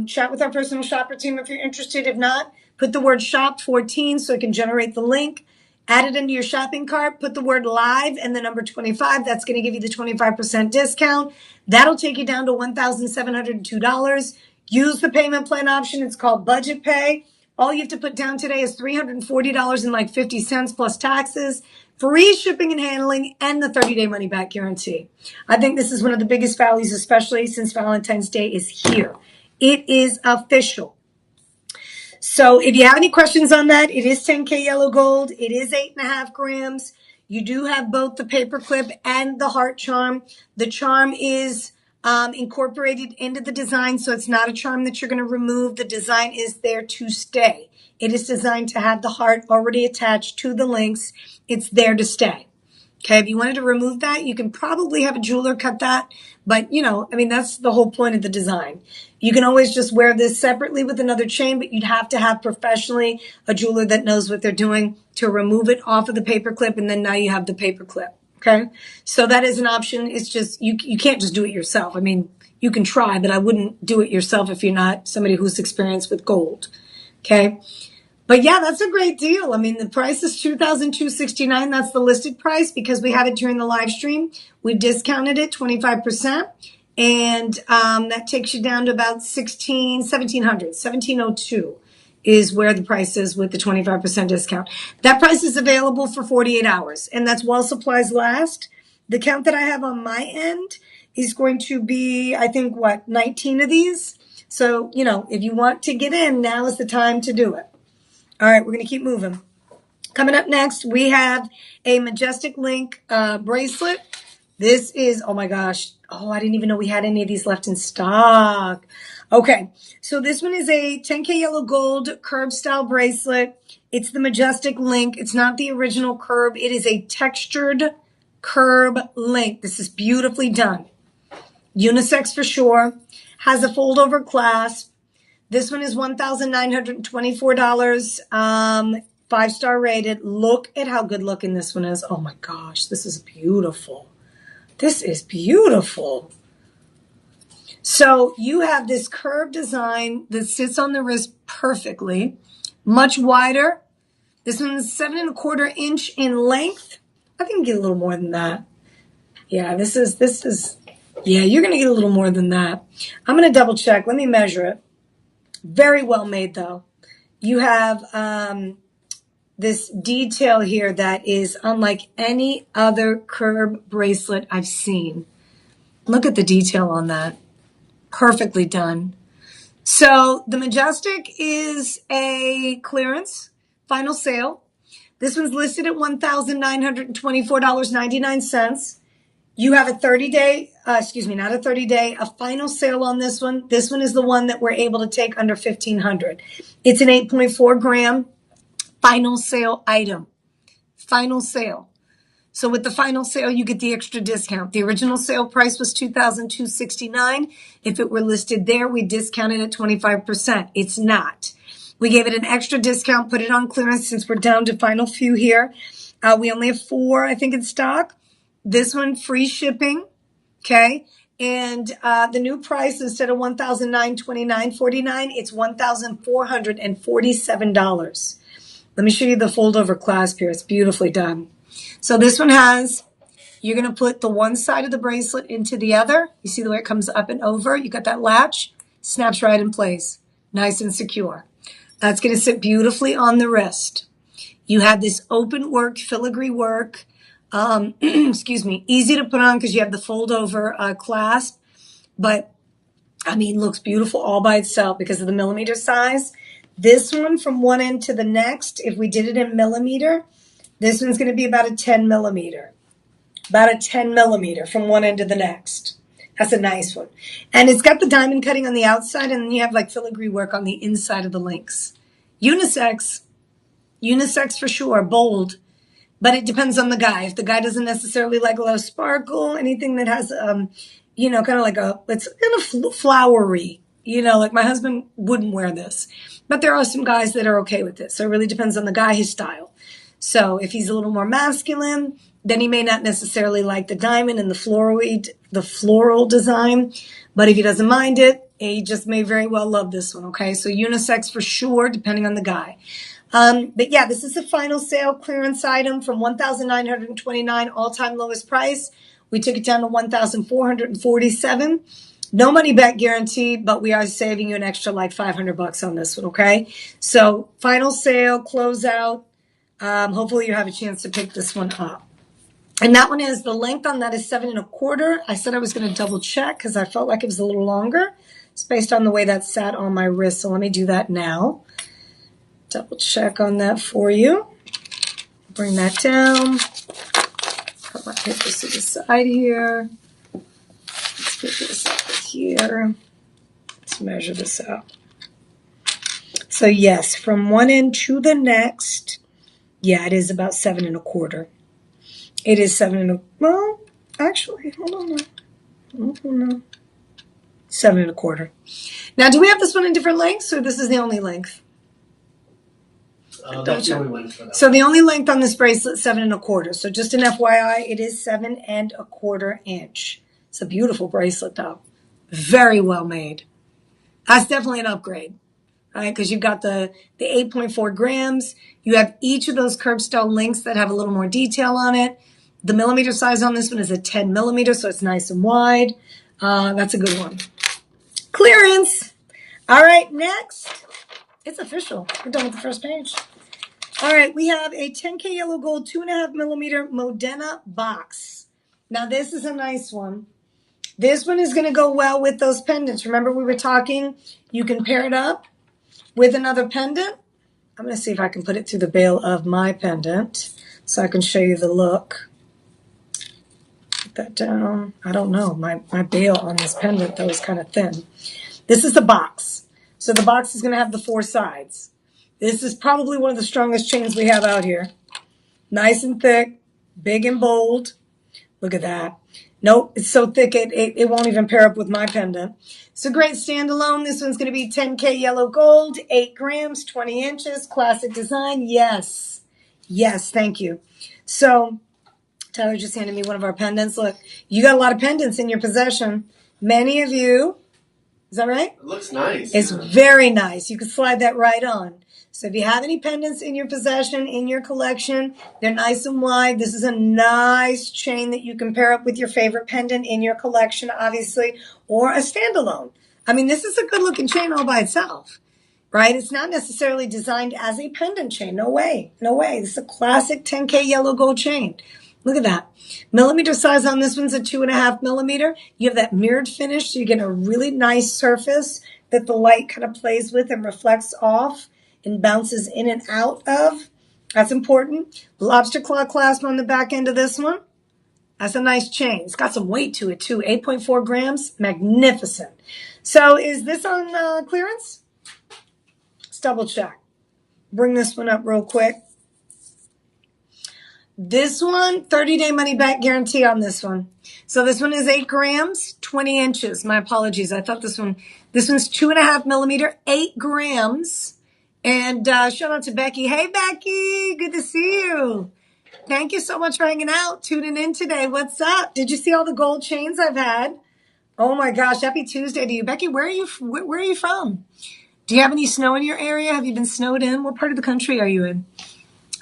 chat with our personal shopper team if you're interested. If not, put the word shop 14 so it can generate the link. Add it into your shopping cart. Put the word live and the number 25. That's going to give you the 25% discount. That'll take you down to $1,702. Use the payment plan option. It's called budget pay. All you have to put down today is $340.50 plus taxes, free shipping and handling, and the 30-day money-back guarantee. I think this is one of the biggest values, especially since Valentine's Day is here. It is official. So if you have any questions on that, it is 10K yellow gold. It is 8.5 grams. You do have both the paper clip and the heart charm. The charm is incorporated into the design, so it's not a charm that you're going to remove. The design is there to stay. It is designed to have the heart already attached to the links. It's there to stay. Okay, if you wanted to remove that, you can probably have a jeweler cut that. But, I mean, that's the whole point of the design. You can always just wear this separately with another chain, but you'd have to have professionally a jeweler that knows what they're doing to remove it off of the paper clip, and then now you have the paper clip. Okay, so that is an option. It's just, you can't just do it yourself. I mean, you can try, but I wouldn't do it yourself if you're not somebody who's experienced with gold. Okay. But yeah, that's a great deal. I mean, the price is $2,269. That's the listed price because we have it during the live stream. We've discounted it 25%. And that takes you down to about 1702 is where the price is with the 25% discount. That price is available for 48 hours, and that's while supplies last. The count that I have on my end is going to be, I think, 19 of these. So, if you want to get in, now is the time to do it. All right, we're going to keep moving. Coming up next, we have a Majestic Link bracelet. This is, oh my gosh. Oh, I didn't even know we had any of these left in stock. Okay, so this one is a 10K yellow gold curb style bracelet. It's the Majestic Link. It's not the original curb. It is a textured curb link. This is beautifully done. Unisex for sure. Has a fold over clasp. This one is $1,924, 5-star rated. Look at how good looking this one is. Oh my gosh, this is beautiful. This is beautiful. So you have this curved design that sits on the wrist perfectly, much wider. This one's 7¼ inch in length. I think you get a little more than that. Yeah, this is, yeah, you're going to get a little more than that. I'm going to double check. Let me measure it. Very well made, though. You have this detail here that is unlike any other curb bracelet I've seen. Look at the detail on that. Perfectly done. So the Majestic is a clearance, final sale. This one's listed at $1,924.99. You have a 30-day, not a 30-day, a final sale on this one. This one is the one that we're able to take under $1,500. It's an 8.4 gram final sale item. Final sale. So with the final sale, you get the extra discount. The original sale price was $2,269. If it were listed there, we discounted at 25%. It's not. We gave it an extra discount, put it on clearance since we're down to final few here. We only have 4, I think, in stock. This one, free shipping, okay? And the new price, instead of $1,929.49, it's $1,447. Let me show you the fold-over clasp here. It's beautifully done. So this one has, you're going to put the one side of the bracelet into the other. You see the way it comes up and over? You got that latch, snaps right in place, nice and secure. That's going to sit beautifully on the wrist. You have this open work, filigree work, easy to put on because you have the fold over clasp, but I mean, looks beautiful all by itself because of the millimeter size. This one from one end to the next, if we did it in millimeter, this one's going to be about a 10 millimeter, from one end to the next. That's a nice one. And it's got the diamond cutting on the outside, and then you have like filigree work on the inside of the links. Unisex for sure, bold. But it depends on the guy. If the guy doesn't necessarily like a lot of sparkle, anything that has, kind of like it's kind of flowery, like my husband wouldn't wear this. But there are some guys that are okay with it. So it really depends on the guy, his style. So if he's a little more masculine, then he may not necessarily like the diamond and the floral design. But if he doesn't mind it, he just may very well love this one, okay? So unisex for sure, depending on the guy. But yeah, this is a final sale clearance item from $1,929, all-time lowest price. We took it down to $1,447. No money back guarantee, but we are saving you an extra like $500 on this one, okay? So final sale, close out. Hopefully you have a chance to pick this one up. And that one is, the length on that is 7¼ I said I was going to double check because I felt like it was a little longer. It's based on the way that sat on my wrist. So let me do that now. Double check on that for you. Bring that down. Put my papers to the side here. Let's put this up here. Let's measure this out. So yes, from one end to the next, yeah, it is about 7¼ It is 7 well, actually, hold on now. 7 1/4. Now, do we have this one in different lengths, or this is the only length? That's the only length for that. So the only length on this bracelet, 7 1/4. So just an FYI, it is 7 1/4 inch. It's a beautiful bracelet, though. Very well made. That's definitely an upgrade, right? Because you've got the 8.4 grams. You have each of those curved style links that have a little more detail on it. The millimeter size on this one is a 10 millimeter, so it's nice and wide. That's a good one. Clearance. All right, next. It's official. We're done with the first page. All right, we have a 10K yellow gold 2.5 millimeter Modena box. Now, this is a nice one. This one is going to go well with those pendants. Remember we were talking, you can pair it up with another pendant. I'm going to see if I can put it through the bail of my pendant so I can show you the look. Put that down. I don't know. My bail on this pendant, though, is kind of thin. This is the box. So the box is going to have the 4 sides. This is probably one of the strongest chains we have out here. Nice and thick, big and bold. Look at that. Nope, it's so thick it won't even pair up with my pendant. It's a great standalone. This one's going to be 10K yellow gold, 8 grams, 20 inches, classic design. Yes. Yes, thank you. So Tyler just handed me one of our pendants. Look, you got a lot of pendants in your possession. Many of you, is that right? It looks nice. It's very nice. You can slide that right on. So if you have any pendants in your possession, in your collection, they're nice and wide. This is a nice chain that you can pair up with your favorite pendant in your collection, obviously, or a standalone. I mean, this is a good looking chain all by itself, right? It's not necessarily designed as a pendant chain. No way. No way. This is a classic 10K yellow gold chain. Look at that. Millimeter size on this one's a 2.5 millimeter. You have that mirrored finish, so you get a really nice surface that the light kind of plays with and reflects off and bounces in and out of. That's important. Lobster claw clasp on the back end of this one. That's a nice chain. It's got some weight to it too. 8.4 grams. Magnificent. So is this on clearance? Let's double check. Bring this one up real quick. This one, 30-day money back guarantee on this one. So this one is 8 grams, 20 inches. My apologies. I thought this one's 2.5 millimeter, 8 grams. And shout out to Becky. Hey, Becky. Good to see you. Thank you so much for hanging out, tuning in today. What's up? Did you see all the gold chains I've had? Oh, my gosh. Happy Tuesday to you. Becky, where are you from? Do you have any snow in your area? Have you been snowed in? What part of the country are you in?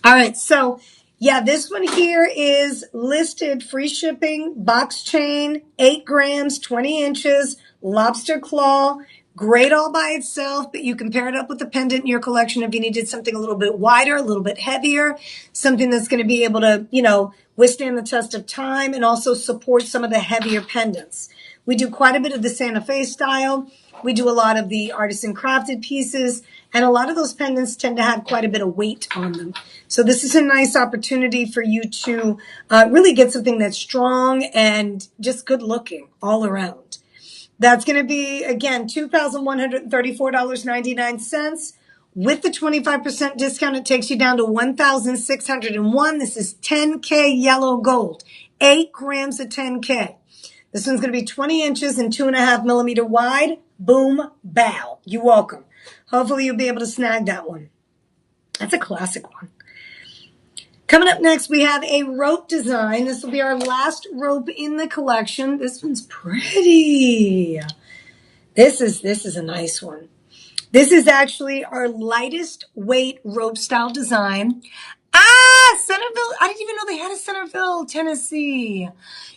All right. So, yeah, this one here is listed free shipping, box chain, 8 grams, 20 inches, lobster claw. Great all by itself, but you can pair it up with a pendant in your collection if you needed something a little bit wider, a little bit heavier, something that's going to be able to, withstand the test of time and also support some of the heavier pendants. We do quite a bit of the Santa Fe style. We do a lot of the artisan crafted pieces, and a lot of those pendants tend to have quite a bit of weight on them. So this is a nice opportunity for you to really get something that's strong and just good looking all around. That's going to be, again, $2,134.99. With the 25% discount, it takes you down to $1,601. This is 10K yellow gold, 8 grams of 10K. This one's going to be 20 inches and 2.5 millimeter wide. Boom, bow. You're welcome. Hopefully you'll be able to snag that one. That's a classic one. Coming up next, we have a rope design. This will be our last rope in the collection. This one's pretty. This is a nice one. This is actually our lightest weight rope style design. Centerville. I didn't even know they had a Centerville, Tennessee.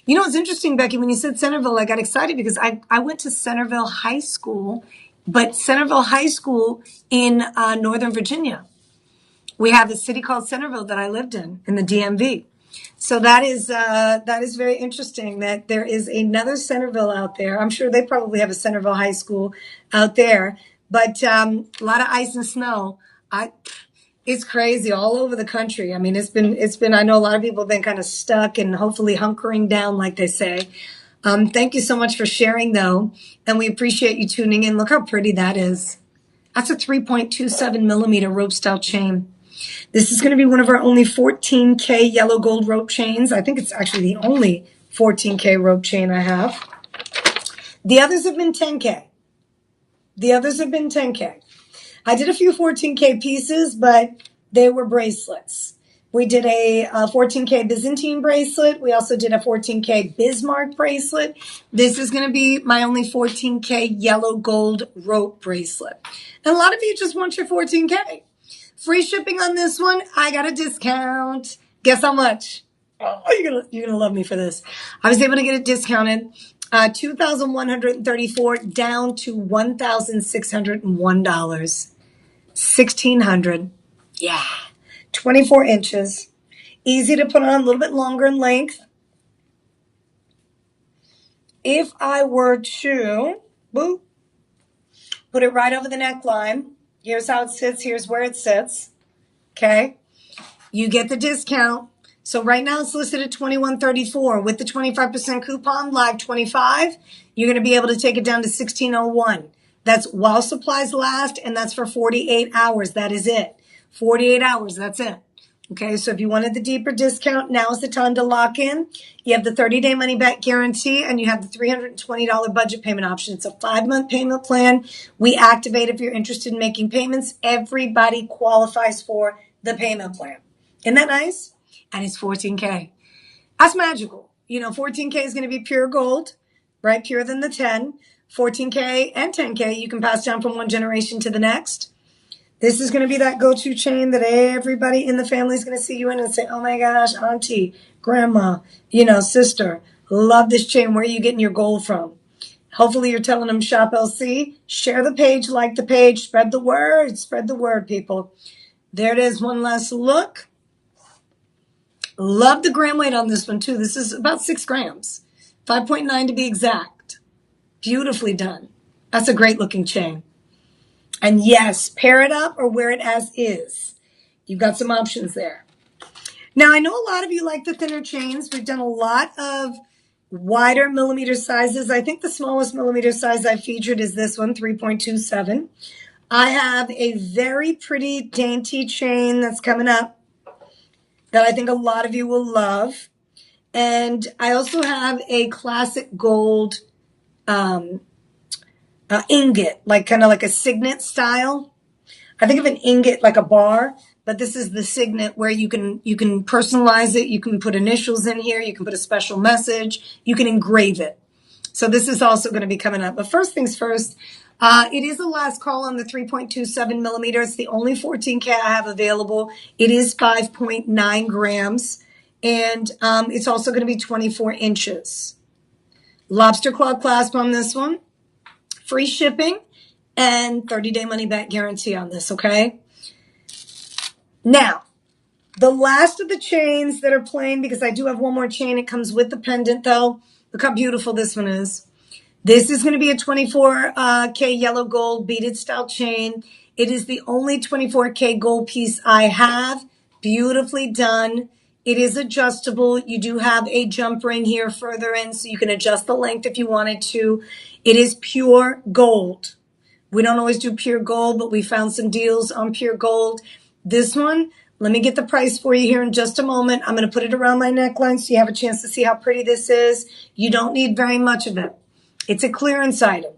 You know, it's interesting, Becky, when you said Centerville, I got excited because I went to Centerville High School, but Centerville High School in Northern Virginia. We have a city called Centerville that I lived in the DMV. So that is very interesting that there is another Centerville out there. I'm sure they probably have a Centerville High School out there, but a lot of ice and snow. It's crazy all over the country. I mean, it's been, I know a lot of people have been kind of stuck and hopefully hunkering down, like they say. Thank you so much for sharing though. And we appreciate you tuning in. Look how pretty that is. That's a 3.27 millimeter rope style chain. This is going to be one of our only 14K yellow gold rope chains. I think it's actually the only 14K rope chain I have. The others have been 10K. The others have been 10K. I did a few 14K pieces, but they were bracelets. We did a 14K Byzantine bracelet. We also did a 14K Bismarck bracelet. This is going to be my only 14K yellow gold rope bracelet. And a lot of you just want your 14K. Free shipping on this one. I got a discount. Guess how much? Oh, you're gonna love me for this. I was able to get it discounted, $2,134 down to $1,601. $1,600. Yeah. 24 inches. Easy to put on, a little bit longer in length. If I were to boop, put it right over the neckline, here's how it sits, here's where it sits. Okay. You get the discount. So right now it's listed at $2,134 with the 25% coupon, live 25. You're going to be able to take it down to $1,601. That's while supplies last, and that's for 48 hours. That is it. 48 hours. That's it. Okay. So if you wanted the deeper discount, now is the time to lock in. You have the 30-day money back guarantee, and you have the $320 budget payment option. It's a 5-month payment plan. We activate if you're interested in making payments. Everybody qualifies for the payment plan. Isn't that nice? And it's 14K. That's magical. 14K is going to be pure gold, right? Purer than the 10. 14K and 10K, you can pass down from one generation to the next. This is going to be that go-to chain that everybody in the family is going to see you in and say, oh my gosh, auntie, grandma, sister, love this chain. Where are you getting your gold from? Hopefully you're telling them Shop LC. Share the page, like the page, spread the word, people. There it is. One last look. Love the gram weight on this one too. This is about 6 grams, 5.9 to be exact. Beautifully done. That's a great looking chain. And yes, pair it up or wear it as is. You've got some options there. Now, I know a lot of you like the thinner chains. We've done a lot of wider millimeter sizes. I think the smallest millimeter size I featured is this one, 3.27. I have a very pretty dainty chain that's coming up that I think a lot of you will love. And I also have a classic gold ingot, kind of like a signet style. I think of an ingot like a bar, but this is the signet where you can personalize it. You can put initials in here. You can put a special message. You can engrave it. So this is also going to be coming up. But first things first, it is the last call on the 3.27 millimeter. It's the only 14K I have available. It is 5.9 grams. And it's also going to be 24 inches. Lobster claw clasp on this one. Free shipping and 30-day money back guarantee on this, okay? Now, the last of the chains that are plain, because I do have one more chain. It comes with the pendant, though. Look how beautiful this one is. This is going to be a 24K yellow gold beaded style chain. It is the only 24K gold piece I have. Beautifully done. It is adjustable. You do have a jump ring here further in, so you can adjust the length if you wanted to. It is pure gold. We don't always do pure gold, but we found some deals on pure gold. This one, let me get the price for you here in just a moment. I'm going to put it around my neckline so you have a chance to see how pretty this is. You don't need very much of it. It's a clearance item,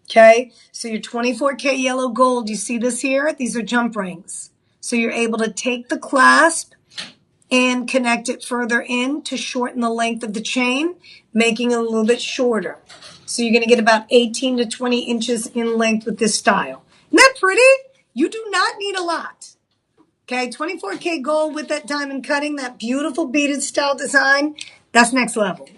okay? So your 24K yellow gold, you see this here? These are jump rings. So you're able to take the clasp and connect it further in to shorten the length of the chain, making it a little bit shorter. So you're going to get about 18 to 20 inches in length with this style. Isn't that pretty? You do not need a lot. Okay, 24K gold with that diamond cutting, that beautiful beaded style design, that's next level.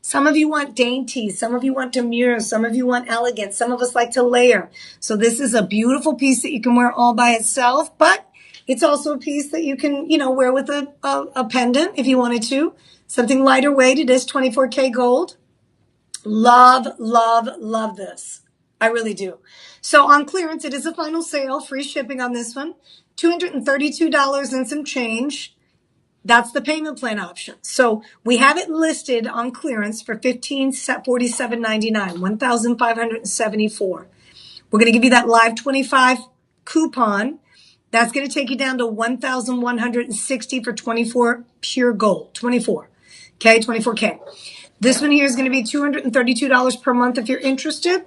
Some of you want dainty, some of you want demure, some of you want elegant, some of us like to layer. So this is a beautiful piece that you can wear all by itself, but it's also a piece that you can, wear with a pendant if you wanted to. Something lighter weight. It is 24K gold. Love, love, love this. I really do. So on clearance, it is a final sale, free shipping on this one. $232 and some change. That's the payment plan option. So we have it listed on clearance for $1,547.99, $1,574. We're going to give you that live 25 coupon. That's going to take you down to $1,160 for 24 pure gold. 24. Okay, 24K. This one here is going to be $232 per month if you're interested.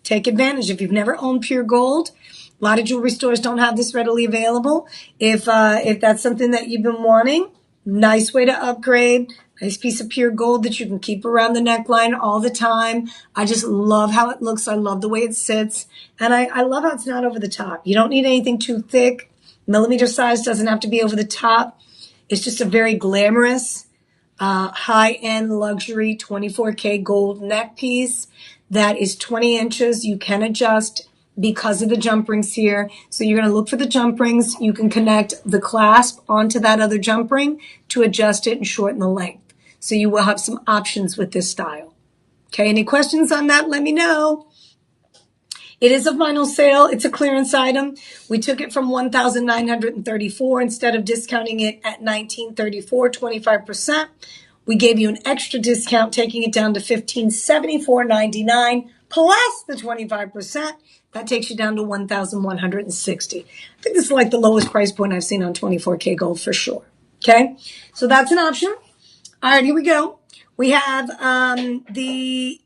Take advantage. If you've never owned pure gold, a lot of jewelry stores don't have this readily available. If that's something that you've been wanting, nice way to upgrade. Nice piece of pure gold that you can keep around the neckline all the time. I just love how it looks. I love the way it sits. And I love how it's not over the top. You don't need anything too thick. Millimeter size doesn't have to be over the top. It's just a very glamorous, high-end luxury 24K gold neck piece that is 20 inches. You can adjust because of the jump rings here. So you're going to look for the jump rings. You can connect the clasp onto that other jump ring to adjust it and shorten the length. So you will have some options with this style. Okay, any questions on that? Let me know. It is a final sale. It's a clearance item. We took it from $1,934 instead of discounting it at $1,934, 25%. We gave you an extra discount, taking it down to $1,574.99 plus the 25%. That takes you down to $1,160. I think this is like the lowest price point I've seen on 24K gold for sure. Okay, so that's an option. All right, here we go. We have the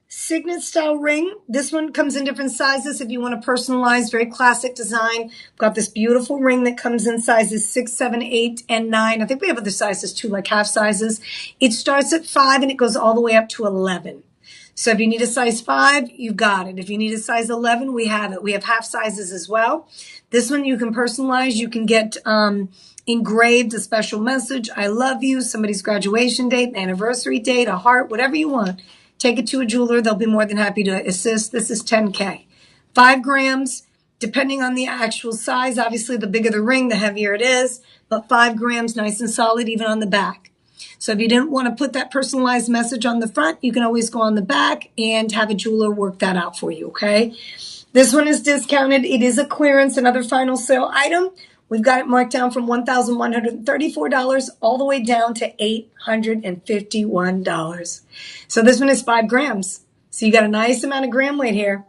Signet style ring. This one comes in different sizes if you want to personalize. Very classic design. We've got this beautiful ring that comes in sizes 6, 7, 8, and 9. I think we have other sizes too, like half sizes. It starts at 5 and it goes all the way up to 11. So if you need a size 5, you've got it. If you need a size 11, we have it. We have half sizes as well. This one you can personalize. You can get engraved a special message, I love you, somebody's graduation date, an anniversary date, a heart, whatever you want. Take it to a jeweler. They'll be more than happy to assist. This is 10K. 5 grams, depending on the actual size. Obviously, the bigger the ring, the heavier it is. But 5 grams, nice and solid, even on the back. So if you didn't want to put that personalized message on the front, you can always go on the back and have a jeweler work that out for you, okay? This one is discounted. It is a clearance, another final sale item. We've got it marked down from $1,134 all the way down to $851. So this one is 5 grams. So you got a nice amount of gram weight here.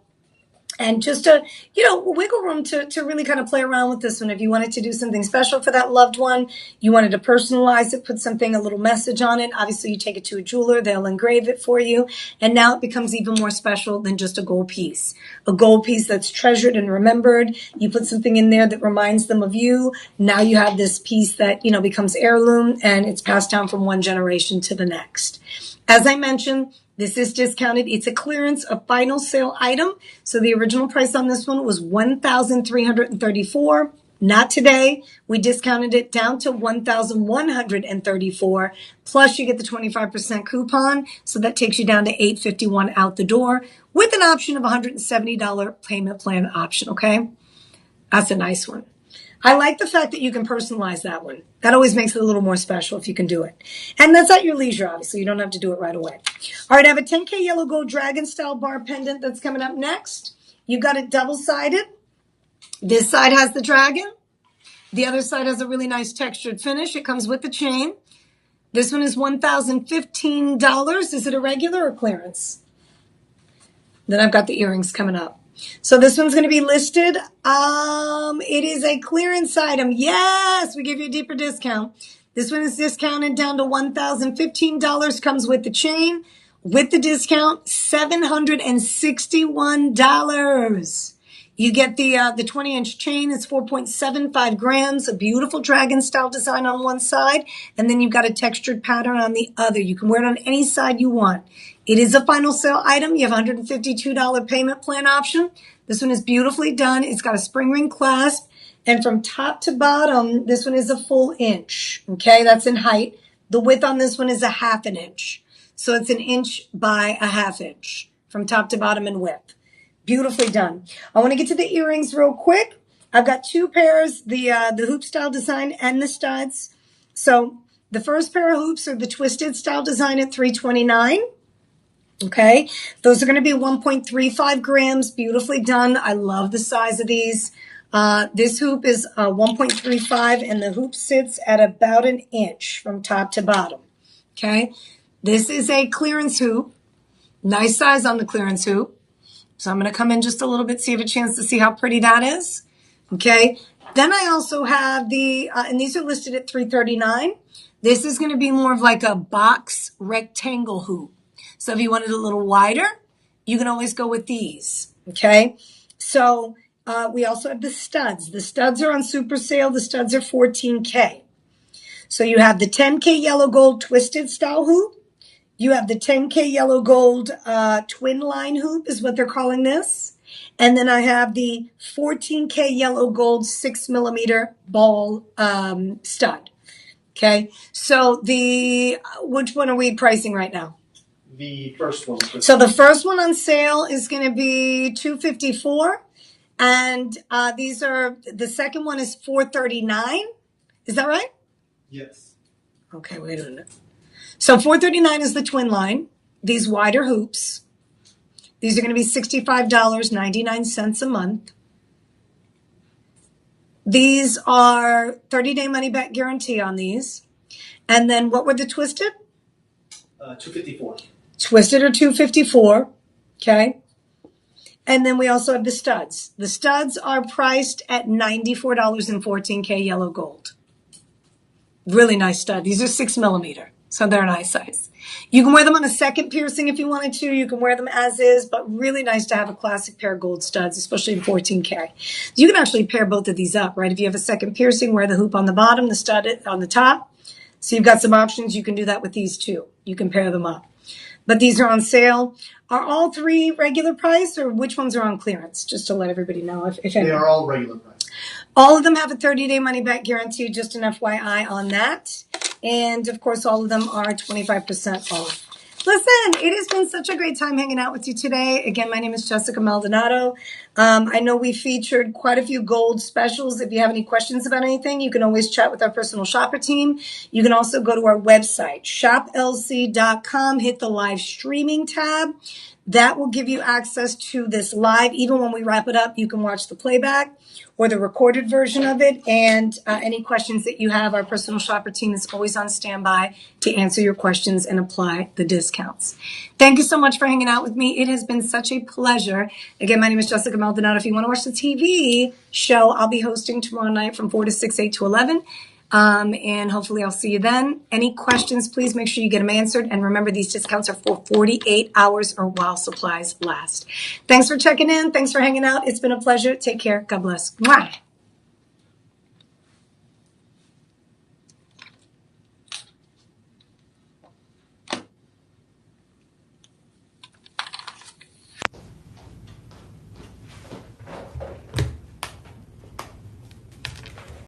And just a, wiggle room to really kind of play around with this one. If you wanted to do something special for that loved one, you wanted to personalize it, put something, a little message on it. Obviously, you take it to a jeweler. They'll engrave it for you. And now it becomes even more special than just a gold piece. A gold piece that's treasured and remembered. You put something in there that reminds them of you. Now you have this piece that, becomes heirloom and it's passed down from one generation to the next. As I mentioned, this is discounted. It's a clearance, a final sale item. So the original price on this one was $1,334. Not today. We discounted it down to $1,134. Plus you get the 25% coupon. So that takes you down to $851 out the door with an option of $170 payment plan option. Okay. That's a nice one. I like the fact that you can personalize that one. That always makes it a little more special if you can do it. And that's at your leisure, obviously. You don't have to do it right away. All right, I have a 10K yellow gold dragon style bar pendant that's coming up next. You got it double-sided. This side has the dragon. The other side has a really nice textured finish. It comes with the chain. This one is $1,015. Is it a regular or clearance? Then I've got the earrings coming up. So this one's going to be listed. It is a clearance item. Yes, we give you a deeper discount. This one is discounted down to $1,015. Comes with the chain. With the discount, $761. You get the 20-inch chain. It's 4.75 grams. A beautiful dragon style design on one side. And then you've got a textured pattern on the other. You can wear it on any side you want. It is a final sale item. You have a $152 payment plan option. This one is beautifully done. It's got a spring ring clasp. And from top to bottom, this one is a full inch. Okay, that's in height. The width on this one is a half an inch. So it's an inch by a half inch from top to bottom in width. Beautifully done. I want to get to the earrings real quick. I've got 2 pairs, the hoop style design and the studs. So the first pair of hoops are the twisted style design at $329. Okay, those are going to be 1.35 grams, beautifully done. I love the size of these. This hoop is 1.35 and the hoop sits at about an inch from top to bottom. Okay, this is a clearance hoop. Nice size on the clearance hoop. So I'm going to come in just a little bit, see if you have a chance to see how pretty that is. Okay, Then I also have the, and these are listed at $339. This is going to be more of like a box rectangle hoop. So if you want it a little wider, you can always go with these. Okay. So we also have the studs. The studs are on super sale. The studs are $14K. So you have the 10K yellow gold twisted style hoop. You have the 10K yellow gold twin line hoop is what they're calling this. And then I have the 14K yellow gold 6mm ball stud. Okay. So which one are we pricing right now? The first one. So the first one on sale is going to be $254. And the second one is $439. Is that right? Yes. Okay, wait a minute. So $439 is the twin line. These wider hoops. These are going to be $65.99 a month. These are 30-day money back guarantee on these. And then what were the twisted? $254. Twisted are $254. Okay. And then we also have the studs. The studs are priced at $94 and 14K yellow gold. Really nice stud. These are 6mm, so they're a nice size. You can wear them on a second piercing if you wanted to. You can wear them as is, but really nice to have a classic pair of gold studs, especially in 14K. You can actually pair both of these up, right? If you have a second piercing, wear the hoop on the bottom, the stud on the top. So you've got some options. You can do that with these too. You can pair them up. But these are on sale. Are all three regular price, or which ones are on clearance? Just to let everybody know. If they are all regular price. All of them have a 30-day money-back guarantee, just an FYI on that. And, of course, all of them are 25% off. Listen, it has been such a great time hanging out with you today. Again, my name is Jessica Maldonado. I know we featured quite a few gold specials. If you have any questions about anything, you can always chat with our personal shopper team. You can also go to our website, shoplc.com, hit the live streaming tab. That will give you access to this live. Even when we wrap it up, you can watch the playback or the recorded version of it. And any questions that you have, our personal shopper team is always on standby to answer your questions and apply the discounts. Thank you so much for hanging out with me. It has been such a pleasure. Again, my name is Jessica Maldonado. If you want to watch the TV show, I'll be hosting tomorrow night from 4 to 6, 8 to 11. And hopefully I'll see you then. Any questions, please make sure you get them answered. And remember, these discounts are for 48 hours or while supplies last. Thanks for checking in. Thanks for hanging out. It's been a pleasure. Take care. God bless. Mwah.